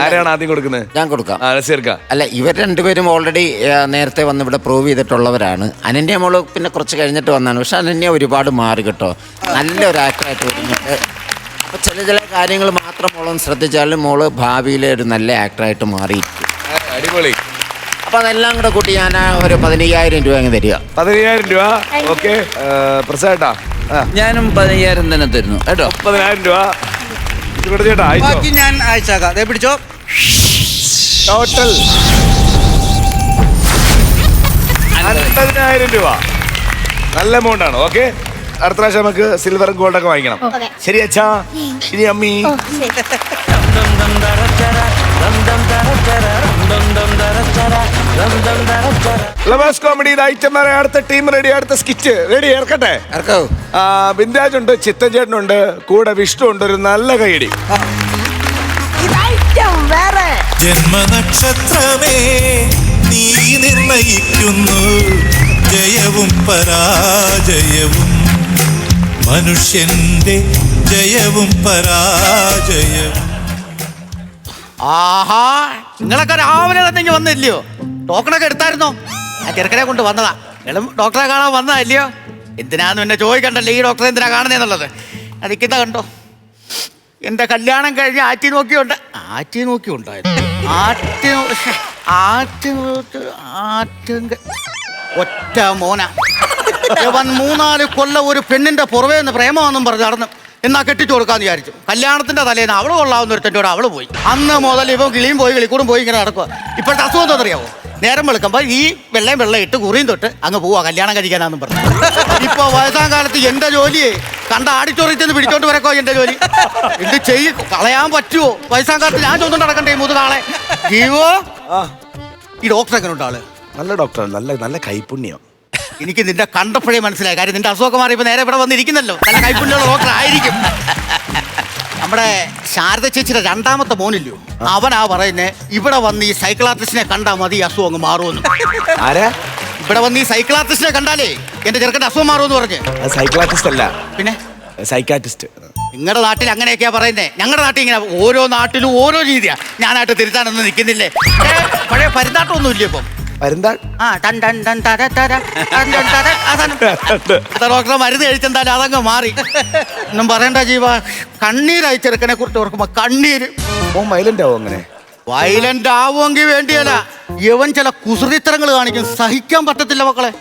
ആരാണ് ആദ്യം കൊടുക്കുന്നത്? ഞാൻ കൊടുക്കാം. നസീർക്കാം. അല്ല, ഇവർ രണ്ടുപേരും ഓൾറെഡി നേരത്തെ വന്ന് ഇവിടെ പ്രൂവ് ചെയ്തിട്ടുള്ളവരാണ്. അനന്യ മോള് പിന്നെ കുറച്ച് കഴിഞ്ഞിട്ട് വന്നാണ്. പക്ഷെ അനന്യ ഒരുപാട് മാറി കേട്ടോ. നല്ലൊരു ആക്ടറായിട്ട് വരുന്നുണ്ട്. അപ്പോൾ ചില കാര്യങ്ങൾ മാത്രം മോളൊന്ന് ശ്രദ്ധിച്ചാലും മോള് ഭാവിയിലെ ഒരു നല്ല ആക്ടറായിട്ട് മാറിയിരിക്കും. അടിപൊളി. അപ്പോൾ അതെല്ലാം കൂടെ കൂട്ടി ഞാൻ ഒരു 15,000 രൂപ അങ്ങ് തരിക. 15,000 രൂപ. ഓക്കെ പ്രസാദേട്ടാ. ഞാനും 15,000 തന്നെ തരുന്നു കേട്ടോ. 30,000 രൂപ ചേട്ടാ. ബാക്കി ഞാൻ അയച്ചേക്കാം. ദേ പിടിച്ചോ. ടോട്ടൽ 50,000 രൂപ. നല്ല എമൗണ്ട് ആണ്. ഓക്കെ, അടുത്ത പ്രാവശ്യം നമുക്ക് സിൽവറും ഗോൾഡൊക്കെ വാങ്ങിക്കണം. ശരി അച്ഛാ. ഇനി അമ്മി. ഫ്ലവേഴ്സ് കോമഡി ഐറ്റം വരെ അടുത്ത ടീം റെഡി. അടുത്ത സ്കിറ്റ് റെഡി. ഇറക്കട്ടെ. ബിന്ദാജ് ഉണ്ട്, ചിത്തൻ ചേട്ടനുണ്ട്, കൂടെ വിഷ്ണു ഉണ്ട്. ഒരു നല്ല കൈയടി. ജന്മനക്ഷത്രമേ നീ നിർണയിക്കുന്നു ജയവും പരാജയവും, മനുഷ്യന്റെ ജയവും പരാജയവും. ആഹാ, നിങ്ങളൊക്കെ രാവിലെ തന്നെ ഇങ്ങ് വന്നില്ലയോ? ടോക്കണൊക്കെ എടുത്തായിരുന്നോ? ആ ചെറുക്കനെ കൊണ്ട് വന്നതാ. നിങ്ങളും ഡോക്ടറെ കാണാൻ വന്നതല്ലയോ? എന്തിനാന്ന് എന്നെ ചോദിക്കണ്ടല്ലോ ഈ ഡോക്ടറെ എന്തിനാ കാണുന്നതെന്നുള്ളത്. അതിക്കുന്ന കണ്ടോ, എൻ്റെ കല്യാണം കഴിഞ്ഞ് ആറ്റി നോക്കിയുണ്ട്. ആറ്റി നോക്കിയുണ്ടായിരുന്നു. ഒറ്റ മോന 3-4 കൊല്ലം ഒരു പെണ്ണിന്റെ പുറവേ നിന്ന് പ്രേമമെന്നും പറഞ്ഞ് നടന്നു. എന്നാ കെട്ടിച്ചു കൊടുക്കാന്ന് വിചാരിച്ചു. കല്യാണത്തിന്റെ തലേന്ന് അവള് കൊള്ളാവുന്ന ഒരുത്തൻ്റെ കൂടെ അവള് പോയി. അന്ന് മുതൽ ഇവൻ കിളിയും പോയി കിളിക്കൂടും പോയി ഇങ്ങനെ നടക്കുക. ഇപ്പോഴത്തെ അസുഖം തോന്നറിയാവോ? നേരം വെളുക്കുമ്പോൾ ഈ വെള്ളം ഇട്ട് കുറിയും തൊട്ട് അങ്ങ് പോവാ കല്യാണം കഴിക്കാനാന്നും പറഞ്ഞു. ഇപ്പൊ വയസ്സാം കാലത്ത് എന്റെ ജോലിയെ കണ്ട ആടിച്ചോറിച്ചെന്ന് പിടിച്ചോണ്ട് വരക്കോ എന്റെ ജോലി. എന്ത് ചെയ്യും? കളയാൻ പറ്റുമോ? വയസ്സാം കാലത്ത് ഞാൻ ചോദിച്ചു നടക്കണ്ടേ മുതുകാളെ? ജീവോ, ഈ ഡോക്ടർ എങ്ങനെ ഉണ്ട് ആള്? നല്ല ഡോക്ടർ, നല്ല കൈപുണ്യം. എനിക്ക് നിന്റെ കണ്ടപ്പോഴേ മനസ്സിലായി. കാര്യം നിന്റെ അസുഖമൊക്കെ മാറിയപ്പോൾ നേരെ ഇവിടെ വന്നിരിക്കുന്നല്ലോ. നല്ല കൈപ്പുണ്യമുള്ള ഡോക്ടർ ആയിരിക്കും. നമ്മുടെ ശാരദ ചേച്ചിയുടെ 2ാമത്തെ മോനില്ലയോ, അവനാ പറയുന്നേ ഇവിടെ വന്ന് ഈ സൈക്കിൾ ആർട്ടിസ്റ്റിനെ കണ്ടാൽ മതി അസുഖം അങ്ങ് മാറുമെന്ന്. ആരാ? ഇവിടെ വന്ന് ഈ സൈക്കിൾ ആർട്ടിസ്റ്റിനെ കണ്ടാലേ എന്റെ ചെറുക്കൻ്റെ അസുഖം മാറുമെന്ന് പറഞ്ഞ്. സൈക്കിൾ ആർട്ടിസ്റ്റ് അല്ല, പിന്നെ സൈക്കാട്രിസ്റ്റ്. നിങ്ങളുടെ നാട്ടിൽ അങ്ങനെയൊക്കെയാ പറയുന്നേ. ഞങ്ങളുടെ നാട്ടിൽ ഇങ്ങനെ ഓരോ നാട്ടിലും ഓരോ രീതിയാ. ഞാനായിട്ട് തിരുത്താനൊന്നും നിൽക്കുന്നില്ലേ. പഴയ പരുന്നാട്ടമൊന്നും ഇല്ല ഇപ്പം. ഡോക്ടറെ മരുന്ന് കഴിച്ചെന്തായാലും അതങ്ങ് മാറി. ഒന്നും പറയണ്ട ജീവ. കണ്ണീരായി ചെറുക്കനെ കുറിച്ച് ഓർക്കുമ്പോ കണ്ണീര്. വയലന്റ് ആവും. അങ്ങനെ വയലന്റ് ആവുമെങ്കിൽ വേണ്ടിയല്ല, ഇവൻ ചില കുസൃതിത്തരങ്ങൾ കാണിക്കും. സഹിക്കാൻ പറ്റത്തില്ല മക്കളെ.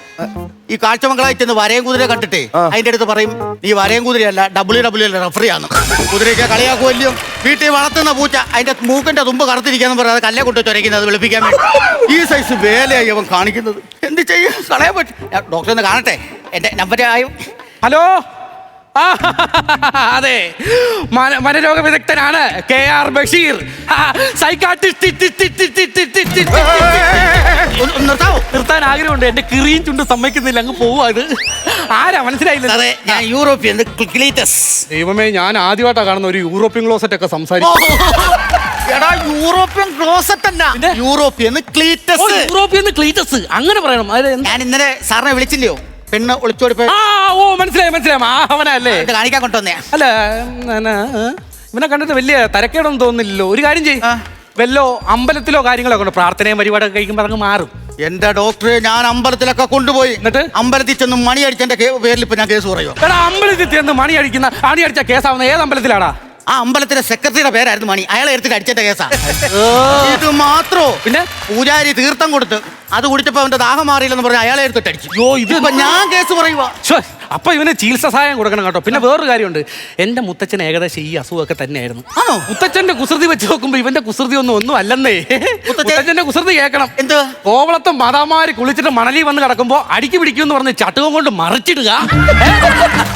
ഈ കാഴ്ചമംഗളായി ചെന്ന് വരയും കുതിര കണ്ടിട്ടേ അതിന്റെ അടുത്ത് പറയും നീ വരയും കുതിരയല്ല WWE റഫറി ആണ്. കുതിരയ്ക്ക് കളിയാക്കുമല്ലോ. വീട്ടിൽ വളർത്തുന്ന പൂച്ച അതിന്റെ മൂക്കിന്റെ തുമ്പ് കറുത്തിരിക്കാന്ന് പറയാതെ കല്ലെ കൊണ്ട് ചൊരയ്ക്കുന്നത് വെളുപ്പിക്കാൻ വേണ്ടി. ഈ സൈസ് വേലയായി അവൻ കാണിക്കുന്നത്. എന്ത് ചെയ്യും? കളയാൻ പറ്റും. ഡോക്ടറെ ഒന്ന് കാണട്ടെ. എന്റെ നമ്പർ ആയും. ഹലോ, അതെ, മനരോഗ വിദഗ്ധനാണ് KR ബഷീർ. നിർത്താൻ ആഗ്രഹമുണ്ട്. എന്റെ കിറിയും ചുണ്ട് സമ്മതിക്കുന്നില്ല, അങ്ങ് പോവാ. ഇത് ആരാ മനസ്സിലായില്ല? അതെ, ഞാൻ യൂറോപ്യൻ ക്ലീറ്റസ്. ദൈവമേ, ഞാൻ ആദ്യമായിട്ടാണ് കാണുന്ന ഒരു യൂറോപ്യൻ ക്ലോസറ്റ് ഒക്കെ സംസാരിക്കും. എടാ, യൂറോപ്യൻ ക്ലോസറ്റ് അല്ല, യൂറോപ്യൻ ക്ലീറ്റസ്. യൂറോപ്യൻ ക്ലീറ്റസ് അങ്ങനെ പറയണം. ഞാൻ ഇന്നലെ സാറിനെ വിളിച്ചില്ലയോ? പെണ്ണ് ഒളിച്ചോടി പോയി. മനസ്സിലായി. അവനല്ലേ കാണിക്കാൻ കൊണ്ടുവന്നേ? അല്ല, ഇവനെ കണ്ടിട്ട് വലിയ തരക്കേടൊന്നും തോന്നുന്നില്ലല്ലോ. ഒരു കാര്യം ചെയ്യും, വല്ലോ അമ്പലത്തിലോ കാര്യങ്ങളൊക്കെ ഉണ്ട്, പ്രാർത്ഥനയും പരിപാടിയൊക്കെ കഴിക്കുമ്പോൾ അതങ്ങ് മാറും. എന്റെ ഡോക്ടറെ ഞാൻ അമ്പലത്തിലൊക്കെ കൊണ്ടുപോയി, എന്നിട്ട് അമ്പലത്തിൽ ചെന്ന് മണി അടിച്ചെന്റെ പേരിൽ ഇപ്പൊ ഞാൻ കേസ് പറയുമോ? എടാ, അമ്പലത്തിൽ ചെന്ന് മണി അടിച്ച കേസാവുന്ന ഏത് അമ്പലത്തിലാടാ? ആ അമ്പലത്തിലെ സെക്രട്ടറിയുടെ പേരായിരുന്നു മണി, അയാളെ എടുത്തിട്ട് അടിച്ചെന്റെ കേസാ. ഇത് മാത്രോ? പിന്നെ പൂജാരി തീർത്ഥം കൊടുത്ത് അത് കുടിച്ചപ്പോ അവന്റെ ദാഹം മാറിയില്ലെന്ന് പറഞ്ഞ് അയാളെ എടുത്തിട്ട് അടിച്ചു. ഇതിപ്പോ ഞാൻ കേസ് പറയുവാ. അപ്പൊ ഇവന് ചികിത്സ സഹായം കൊടുക്കണം കേട്ടോ. പിന്നെ വേറൊരു കാര്യമുണ്ട്, എന്റെ മുത്തച്ഛൻ ഏകദേശം ഈ അസുഖമൊക്കെ തന്നെയായിരുന്നു. മുത്തച്ഛന്റെ കുസൃതി വെച്ച് നോക്കുമ്പോ ഇവന്റെ കുസൃതി ഒന്നും അല്ലെന്നേ. മുത്തച്ഛന്റെ കുസൃതി കേൾക്കണം. എന്ത് കോവളത്തെ മാതാമാര് കുളിച്ചിട്ട് മണലി വന്ന് കിടക്കുമ്പോ അടിക്ക് പിടിക്കുമെന്ന് പറഞ്ഞ് ചട്ടുകം കൊണ്ട് മറിച്ചിടുക,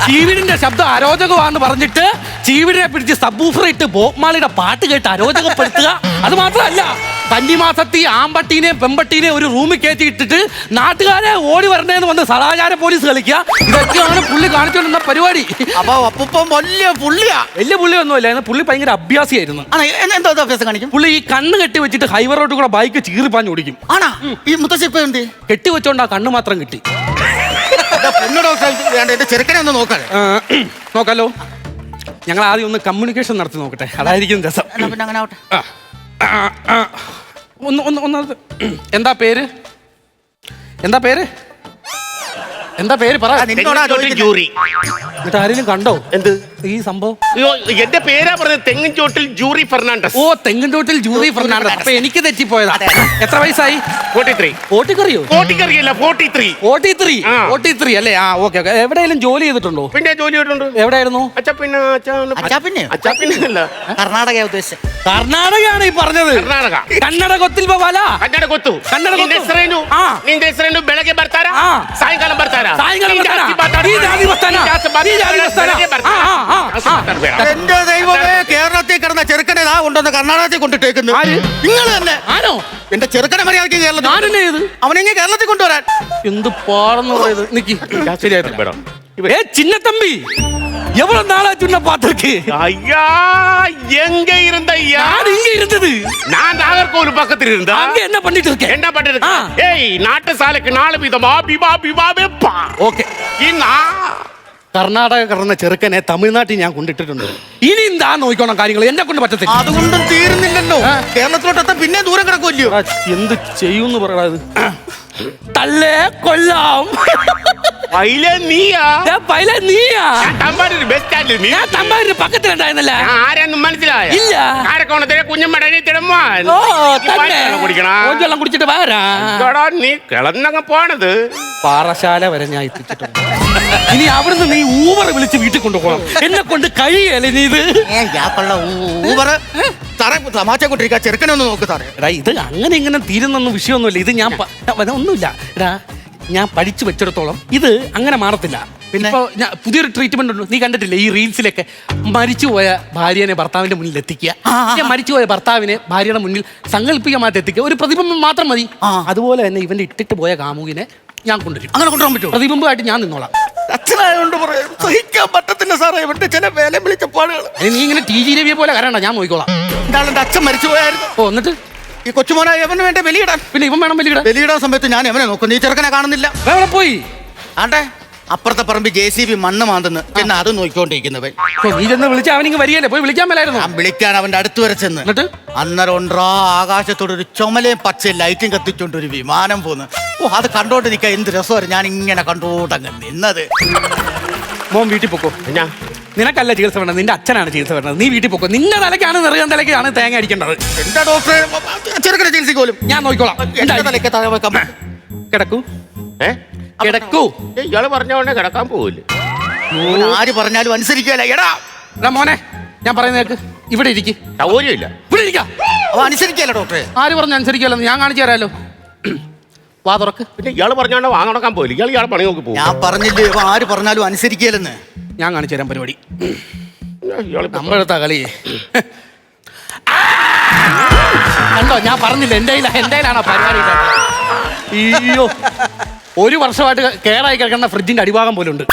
ചീവിടിന്റെ ശബ്ദം അരോചകമാണെന്ന് പറഞ്ഞിട്ട് ചീവിടിനെ പിടിച്ച് സബ്ബൂഫർ ഇട്ട് ബോബ്മാളിയുടെ പാട്ട് കേട്ട് അരോചകപ്പെടുത്തുക. അത് മാത്രമല്ല, കന്നിമാസത്തി ആമ്പട്ടീനെയും പെമ്പട്ടീനെയും ഒരു റൂമിൽ കയറ്റി ഇട്ടിട്ട് നാട്ടുകാരെ ഓടി വരണേന്ന് വന്ന് സദാചാര പോലീസ് കളിക്കുക. ഇതൊക്കെയാണ് പുള്ളി കാണിച്ചുകൊണ്ടിരുന്ന പരിപാടി. വലിയ പുള്ളിയൊന്നുമല്ല, പുള്ളി ഭയങ്കര അഭ്യാസിയായിരുന്നു. എന്തോ അഭ്യാസം കാണിക്കും പുള്ളി ഈ കണ്ണ് കെട്ടി വെച്ചിട്ട് ഹൈവേ റോഡിൽ കൂടെ ബൈക്ക് ചീറിപ്പാഞ്ഞ് ഓടിക്കും. ആണാ? ഈ മുത്തശ്ശിപ്പ് എന്ത് കെട്ടി വെച്ചോണ്ട് ആ കണ്ണ് മാത്രം കിട്ടി. എന്റെ ചെറുക്കനെ ഒന്ന് നോക്കാൻ നോക്കാലോ. ഞങ്ങൾ ആദ്യം ഒന്ന് കമ്മ്യൂണിക്കേഷൻ നടത്തി നോക്കട്ടെ, അതായിരിക്കും രസം. അങ്ങനെ ആവട്ടെ. ഒന്ന് എന്താ പേര്? എന്താ പേര്? എന്താ പേര് പറ. ജൂറി. എന്നിട്ട് ആരെങ്കിലും കണ്ടോ എന്ത് ഈ സംഭവം? എന്റെ പേരാ പറഞ്ഞത്, തെങ്ങിൻ ചോട്ടിൽ ജൂറി ഫെർണാണ്ടസ്. ഓ, തെങ്ങിൻ ചോട്ടിൽ ജൂറി ഫെർണാണ്ടസ്. അപ്പൊ എനിക്ക് തെറ്റിപ്പോയതാ. എത്ര വയസ്സായി? 43. ഓട്ടിക്കറിയോ? ഓട്ടിക്കറിയല്ല, 43. 43 അല്ലേ? ആ, ഓക്കെ. എവിടെയെങ്കിലും ജോലി ചെയ്തിട്ടുണ്ടോ? പിന്നെ ജോലി ചെയ്തിട്ടുണ്ട്. എവിടെയായിരുന്നു? അല്ല, കർണാടക ഉദ്ദേശിച്ചത്. കർണാടകയാണ് ഈ പറഞ്ഞത്. ಕನ್ನಡ ಗೊತ್ತಿಲ್ವಾ ಬಾಲ? ಕನ್ನಡ ಗೊತ್ತು. ಕನ್ನಡ ಗೊತ್ತು. ನಿನ್ನ ಹೆಸರೇನು? ಬೆಳಗ್ಗೆ ಬರ್ತಾರಾ, ಸಾಯಂಕಾಲ ಬರ್ತಾರಾ? എന്റെ ദൈവമേ, കേരളത്തിൽ കിടന്ന ചെറുക്കനെ കൊണ്ടുവന്ന് കർണാടകത്തിൽ കൊണ്ടിട്ടേക്കുന്നു. നിങ്ങൾ തന്നെ ആണോ? എന്റെ ചെറുക്കനെ മര്യാദയ്ക്ക് കേരളത്തിൽ അവനെങ്ങനെ കേരളത്തിൽ കൊണ്ടുവരാൻ എന്ത് പാടെന്ന് പറയുന്നത്. നിക്ക്, ശരിയായിട്ട് சின்ன தம்பி எவ்வளவு நாளாச்சு உன்னை பார்த்திருக்கு? ஐயா, எங்க இருந்த ஐயா? நான் இங்க இருந்தது. நான் நாகர்கோவில் பக்கத்துல இருந்தா. அங்க என்ன பண்ணிட்டு இருக்க? என்ன பண்ணிட்டு இருக்க? ஏய், நாட்டு சாலைக்கு 4 விதமா பிபா வெப்பா. ஓகே. കർണാടക കടന്ന ചെറുക്കനെ തമിഴ്നാട്ടിൽ ഞാൻ കൊണ്ടിട്ടിട്ടുണ്ട്. ഇനി എന്താ നോക്കണം കാര്യങ്ങൾ, എന്നെ കൊണ്ട് പറ്റത്തില്ല. അതുകൊണ്ടും തീരുന്നില്ലല്ലോ. കേരളത്തിലോട്ടെത്താൻ പിന്നെ ദൂരം കിടക്കുമല്ലോ. എന്ത് ചെയ്യൂന്ന് പറയണത്? തള്ളേ കൊല്ലാം. പക്കത്തിലുണ്ടായിരുന്നല്ലേ? ആരെന്നും മനസ്സിലായ? ഇല്ല. കാരക്കോണത്തിലെ കുഞ്ഞമ്മടനെ വെള്ളം കുടിച്ചിട്ട് വാരാ. നീ കിളന്നങ്ങ് പോണത്. പാറശാല വരെ ഞാൻ എത്തിച്ചിട്ടുണ്ട്. ഇനി അവിടുന്ന് നീ ഊബർ വിളിച്ച് വീട്ടിൽ കൊണ്ടുപോകണം. എന്നെ കൊണ്ട് കഴിയല്ലേ നീ ഇത്? ഊബർ തമാശ കൊണ്ടിരിക്കുക. ചെറുക്കനെ ഒന്ന് നോക്ക് സാറേ. എടാ, ഇത് അങ്ങനെ ഇങ്ങനെ തീരുന്നൊന്നും വിഷയമൊന്നുമില്ല. ഇത് ഞാൻ ഒന്നുമില്ല. എടാ, ഞാൻ പഠിച്ചു വെച്ചിടത്തോളം ഇത് അങ്ങനെ മാറത്തില്ല. പിന്നെ പുതിയൊരു ട്രീറ്റ്മെന്റ് ഉണ്ട്, നീ കണ്ടിട്ടില്ലേ ഈ റീൽസിലൊക്കെ? മരിച്ചുപോയ ഭാര്യനെ ഭർത്താവിന്റെ മുന്നിൽ എത്തിക്കുക, മരിച്ചുപോയ ഭർത്താവിനെ ഭാര്യയുടെ മുന്നിൽ സങ്കല്പികമായിട്ട് എത്തിക്കുക. ഒരു പ്രതിബിംബം മാത്രം മതി. അതുപോലെ തന്നെ ഇവന്റെ ഇട്ടിട്ട് പോയ കാമുകിനെ ഞാൻ കൊണ്ടുവരും. അങ്ങനെ കൊണ്ടുപോകാൻ പറ്റുമോ? പ്രതിബിംബമായിട്ട് ഞാൻ നിന്നോളാം. അച്ഛനായോണ്ട് പറയാം, സഹിക്കാൻ പറ്റത്തില്ല സാറേ. ഇവന്റെ ചില വേല വിളിച്ച പാടുകൾ. നീ ഇങ്ങനെ TG രവിയെ പോലെ കരണ്ട, ഞാൻ നോക്കിക്കോളാം. എന്റെ അച്ഛൻ മരിച്ചു പോയായിരുന്നു. ഓ, എന്നിട്ട് ഈ കൊച്ചുമോനായി അവന് വേണ്ട ബലിയിടാൻ. പിന്നെ ഇവൻ വേണം ബലിയിടാൻ സമയത്ത് ഞാൻ അവനെ നോക്കുന്നു, ഈ ചെറുക്കനെ കാണുന്നില്ല. എവിടെ പോയി? ആണ്ടെ അപ്പുറത്തെ പറമ്പ് JCB മണ്ണ് മാന്തുന്നു. പിന്നെ അത് നോക്കിക്കൊണ്ടിരിക്കുന്നവൻ. നീ ചെന്ന് വിളിച്ച അവനിങ്ങ് വരികയല്ലേ, പോയി വിളിക്കാൻ മേലായിരുന്നു. ഞാൻ വിളിക്കാൻ അവന്റെ അടുത്ത് വരെ ചെന്ന്. എന്നിട്ട് അന്നേരം ഒണ്ടാ ആകാശത്തോട് ഒരു ചുമലയും പച്ചയും ലൈറ്റും കത്തിച്ചോണ്ട് ഒരു വിമാനം പോന്ന്. ഓ, അത് കണ്ടോണ്ട് നിൽക്കാൻ എന്ത് രസമായിരുന്നു. ഞാൻ ഇങ്ങനെ കണ്ടോട്ടങ്ങ് നിന്നത്. മോൻ വീട്ടിൽ പൊക്കോ. നിനക്കല്ല ചികിത്സ വേണ്ടത്, നിന്റെ അച്ഛനാണ് ചികിത്സ വേണ്ടത്. നീ വീട്ടിൽ പൊക്കോ. നിന്റെ തലയ്ക്കാണ് നെറുകൻ തലയ്ക്കാണ് തേങ്ങ അടിക്കേണ്ടത്. എന്താ ഡോക്ടറെ, ചെറുക്കനെ ചികിത്സിക്ക് പോലും ഞാൻ നോക്കിക്കോളാം. കിടക്കൂ, കിടക്കൂ. ഇയാള് പറഞ്ഞോണ്ടേ കിടക്കാൻ പോവില്ല. ആര് പറഞ്ഞാലും അനുസരിക്കല. എടാ മോനെ, ഞാൻ പറയുന്നേക്ക്, ഇവിടെ ഇരിക്കും. സൗകര്യമില്ല, ഇവിടെ ഇരിക്കാം. അവ അനുസരിക്കല ഡോക്ടറെ. ആര് പറഞ്ഞ അനുസരിക്കല്ലോ? ഞാൻ കാണിച്ചു തരാലോ. വാ തുറക്ക്. പിന്നെ ഇയാള് പറഞ്ഞോണ്ട് വാ നടക്കാൻ പോയില്ല. ഇയാളെ പണി നോക്കി പോകും. ഞാൻ പറഞ്ഞില്ലേ, ഇവ ആര് പറഞ്ഞാലും അനുസരിക്കലെന്ന്. ഞാൻ കാണിച്ചു തരാൻ പരിപാടി. നമ്മളെടുത്താ കളി കണ്ടോ? ഞാൻ പറഞ്ഞില്ല, എന്റെ കയ്യിലാണോ പരിപാടി. അയ്യോ, 1 വർഷമായിട്ട് കേടായി കിടക്കുന്ന ഫ്രിഡ്ജിന്റെ അടിഭാഗം പോലും ഉണ്ട്.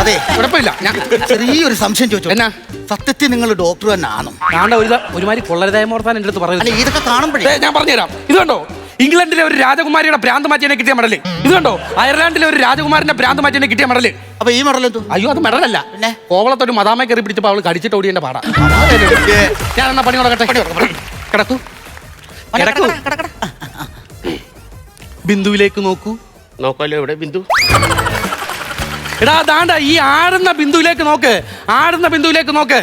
അതെ, കുഴപ്പമില്ല. ഞാൻ ചെറിയൊരു സംശയം ചോദിച്ചു. എന്നാ? സത്യത്തിൽ നിങ്ങൾ ഡോക്ടർ തന്നെ ആണോ? കാണണ്ട ഒരുമാതിരി കൊള്ളരുതായ്മ ഓർത്താൻ എൻ്റെ അടുത്ത് പറയുന്നത്. ഇതൊക്കെ കാണുമ്പോഴേ ഞാൻ പറഞ്ഞുതരാം. ഇത് കണ്ടോ, ഇംഗ്ലണ്ടിലെ ഒരു രാജകുമാരിയുടെ ഭ്രാന്ത് മാറ്റിയതിനെ കിട്ടിയ മെഡല്. ഇത് കണ്ടോ, അയർലാൻഡിലെ ഒരു രാജകുമാരന്റെ ഭ്രാന്ത് മാറ്റിയതിനെ കിട്ടിയ മെഡല്. അപ്പൊ ഈ മെഡൽ എന്തോ? അയ്യോ, അത് മെഡലല്ല. പിന്നെ കോവളത്തൊരു മദാമ കയറി പിടിച്ചപ്പോ അവള് കടിച്ചിട്ട് ഓടിയതിന്റെ പാടാ. ഞാൻ എന്നാ പണി കൊടുക്കട്ടെ. കിടക്കൂ, കിടക്കൂ. ബിന്ദുവിലേക്ക് നോക്കൂ. നോക്കാലോ, എവിടെ ബിന്ദു? എടാ ദാണ്ട ഈ ആടുന്ന ബിന്ദുവിലേക്ക് നോക്ക്, ആടുന്ന ബിന്ദുവിലേക്ക് നോക്ക്.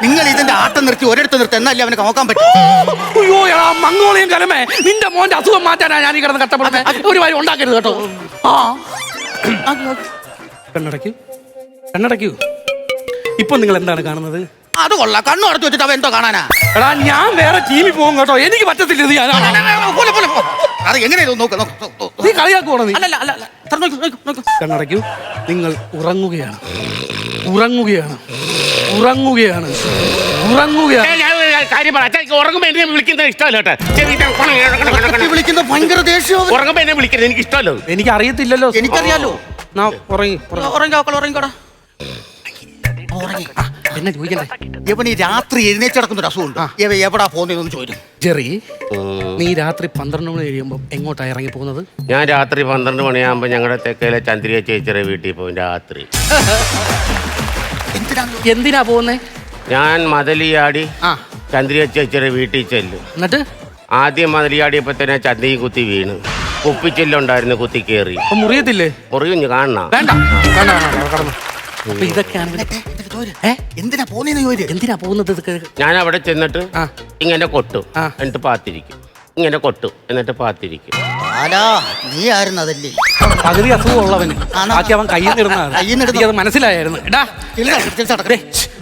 നിങ്ങൾ ഇതിന്റെ ആട്ടം നിർത്തി ഒരിടത്ത് നിർത്തി എന്നല്ലേ അവന് നോക്കാൻ പറ്റും. അയ്യോ എടാ മംഗോളിയൻ കലമേ, നിന്റെ മോന്റെ അസുഖം മാറ്റാനാ ഞാൻ ഈ കിടന്ന് കഷ്ടപ്പെടുന്നത്. ഒരു വഴി ഉണ്ടാക്കരുത് കേട്ടോ. കണ്ണടയ്ക്കൂ, കണ്ണടയ്ക്കൂ. ഇപ്പൊ നിങ്ങൾ എന്താണ് കാണുന്നത്? അത് കൊള്ളാം, കണ്ണു അടച്ചു വെച്ചിട്ട് അവ എന്തോ കാണാനാ? എടാ ഞാൻ വേറെ ടീമിൽ പോകും കേട്ടോ, എനിക്ക് പറ്റത്തില്ല ഇത്. അത് എങ്ങനെയാ നോക്ക്, നീ കളിയാക്കുവാണോ നീ? അല്ല അല്ല, കണ്ണടയ്ക്കൂ. നിങ്ങൾ ഉറങ്ങുകയാണ്, ഉറങ്ങുകയാണ്, ഉറങ്ങുകയാണ്, ഉറങ്ങുകയാണ്. കാര്യം പറ. ഉറങ്ങുമ്പോ എന്നെ വിളിക്കുന്നത് ഇഷ്ടമല്ല കേട്ടോ. വിളിക്കുന്ന ഭയങ്കര ദേഷ്യം. ഉറങ്ങുമ്പോ എന്നെ വിളിക്കുന്നത് എനിക്ക് ഇഷ്ടമല്ലോ. എനിക്ക് അറിയത്തില്ലല്ലോ. എനിക്കറിയാലോ. ഉറങ്ങിക്കോടാ. എന്നെ ചോദിക്കണ്ടേ? ഇവൻ ഈ രാത്രി എഴുന്നേച്ചടക്കുന്ന ഒരു അസുഖമുണ്ട്. എവിടാ പോകുന്നതെന്ന് ചോദിക്കും. ജെറി, നീ രാത്രി 12 മണി കഴിയുമ്പോൾ എങ്ങോട്ടാ ഇറങ്ങി പോകുന്നത്? ഞാൻ രാത്രി 12 മണിയാകുമ്പോ ഞങ്ങളുടെ തെക്കയിലെ ചന്ദ്രിക ചേച്ചിയുടെ വീട്ടിൽ പോകും. രാത്രി എന്തിനാ പോകുന്നേ? ഞാൻ മതലിയാടി ചന്ദ്രിക ചേച്ചിയുടെ വീട്ടിൽ ചെല്ലും. എന്നിട്ട് ആദ്യം മതലിയാടിയപ്പോ തന്നെ ചന്തിയും കുത്തി വീണ്. കുപ്പിച്ചില്ലുണ്ടായിരുന്നു, കുത്തി കയറി. മുറിയത്തില്ലേ? മുറിയും കാണണം. വേണ്ട, കടന്നു. അപ്പൊ ഇതൊക്കെയാണ് എന്തിനാ പോകുന്നത്? എന്തിനാ പോകുന്നത്? ഞാൻ അവിടെ ചെന്നിട്ട് ഇങ്ങനെ കൊട്ടും, എന്നിട്ട് പാത്തിരിക്കും. ഇങ്ങനെ കൊട്ടും, എന്നിട്ട് പാത്തിരിക്കും. നീ ആയിരുന്നു അതല്ലേ? പകുതി അസുഖമുള്ളവന് ബാക്കി അവൻ കയ്യിൽ നിന്നിരുന്നത് അത് മനസ്സിലായിരുന്നു. എടാ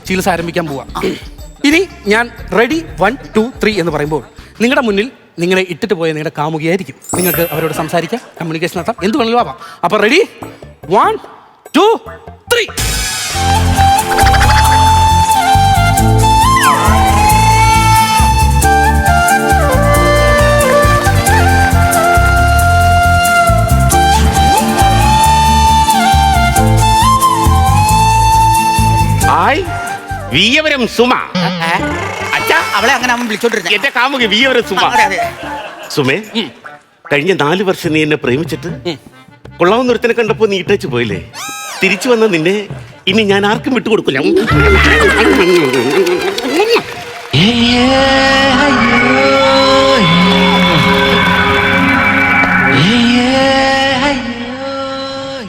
ചികിത്സ ആരംഭിക്കാൻ പോവാ. ഇനി ഞാൻ റെഡി 1 2 3 എന്ന് പറയുമ്പോൾ നിങ്ങളുടെ മുന്നിൽ നിങ്ങളെ ഇട്ടിട്ട് പോയ നിങ്ങളുടെ കാമുകിയായിരിക്കും. നിങ്ങൾക്ക് അവരോട് സംസാരിക്കാം, കമ്മ്യൂണിക്കേഷൻ നടത്താം, എന്ത് വേണമെങ്കിലും ആവാം. അപ്പൊ റെഡി 1 2 3. വീയവരം സുമ. അച്ഛാ, അവളെ അങ്ങനെ അവൻ വിളിച്ചോണ്ടിരുന്നത്. എന്റെ കാമുകി വീയവരം സുമ. സുമേ, കഴിഞ്ഞ 4 വർഷം നീ എന്നെ പ്രേമിച്ചിട്ട് കൊള്ളാവുന്ന ഒരുത്തനെ കണ്ടപ്പോ നീ ഇട്ടേച്ച് പോയില്ലേ? തിരിച്ചു വന്ന നിന്നെ ഇനി ഞാൻ ആർക്കും വിട്ടുകൊടുക്കില്ല.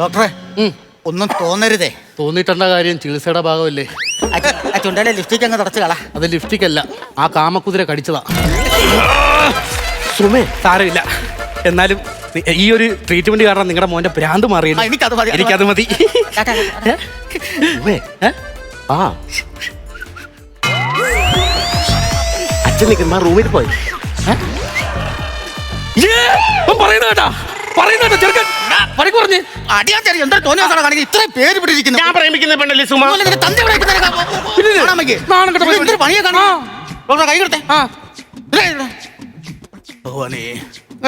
ഡോക്ടറെ, ഒന്നും തോന്നരുതേ. തോന്നിട്ടെന്താ കാര്യം? ചികിത്സയുടെ ഭാഗമല്ലേ. ചുണ്ടല്ലേ ലിപ്സ്റ്റിക് അങ്ങ് തുടച്ചു കളാ. അത് ലിപ്സ്റ്റിക് അല്ല, ആ കാമക്കുതിര കടിച്ചതാ. സുമേ, സാരമില്ല. എന്നാലും ഈ ഒരു ട്രീറ്റ്മെന്റ് കാരണം നിങ്ങളുടെ മോന്റെ ഭ്രാന്ത് മാറിയില്ല. എനിക്കത് മതി. അച്ഛൻ നിൽക്കുന്ന റൂമിൽ പോയി പറയുന്ന കേട്ടാ, പറയുന്ന കേട്ടോ ചെറുക്കൻ. പണി കുറഞ്ഞ് എന്താ തോന്നിയ ഇത്രയും പേര് പിടിച്ചിരിക്കുന്നു. ഞാൻ പ്രേമിക്കുന്ന പെണ്ണല്ലേ സുമ? പണിയെ കാണാ. കൈ കൊടുത്തേ.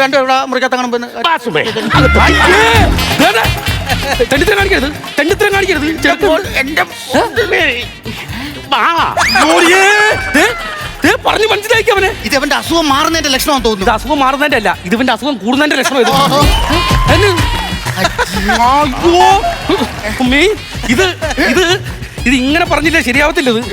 രണ്ടുപേരുടെ മുറിക്കകത്ത് കാണുമ്പോ തെണ്ടിത്തരം കാണിക്കരുത്, തെണ്ടിത്തരം കാണിക്കരുത്. പറഞ്ഞു മനസ്സിലാക്കി അവനെ. ഇത് അവന്റെ അസുഖം മാറുന്നതിന്റെ ലക്ഷണം തോന്നുന്നു. ഇത് അസുഖം മാറുന്നതിന്റെ അല്ല, ഇത് ഇവന്റെ അസുഖം കൂടുന്നതിന്റെ ലക്ഷണം. ഇത് ഇത് ഇത് ഇങ്ങനെ പറഞ്ഞില്ലേ ശരിയാവത്തില്ല. ഇത്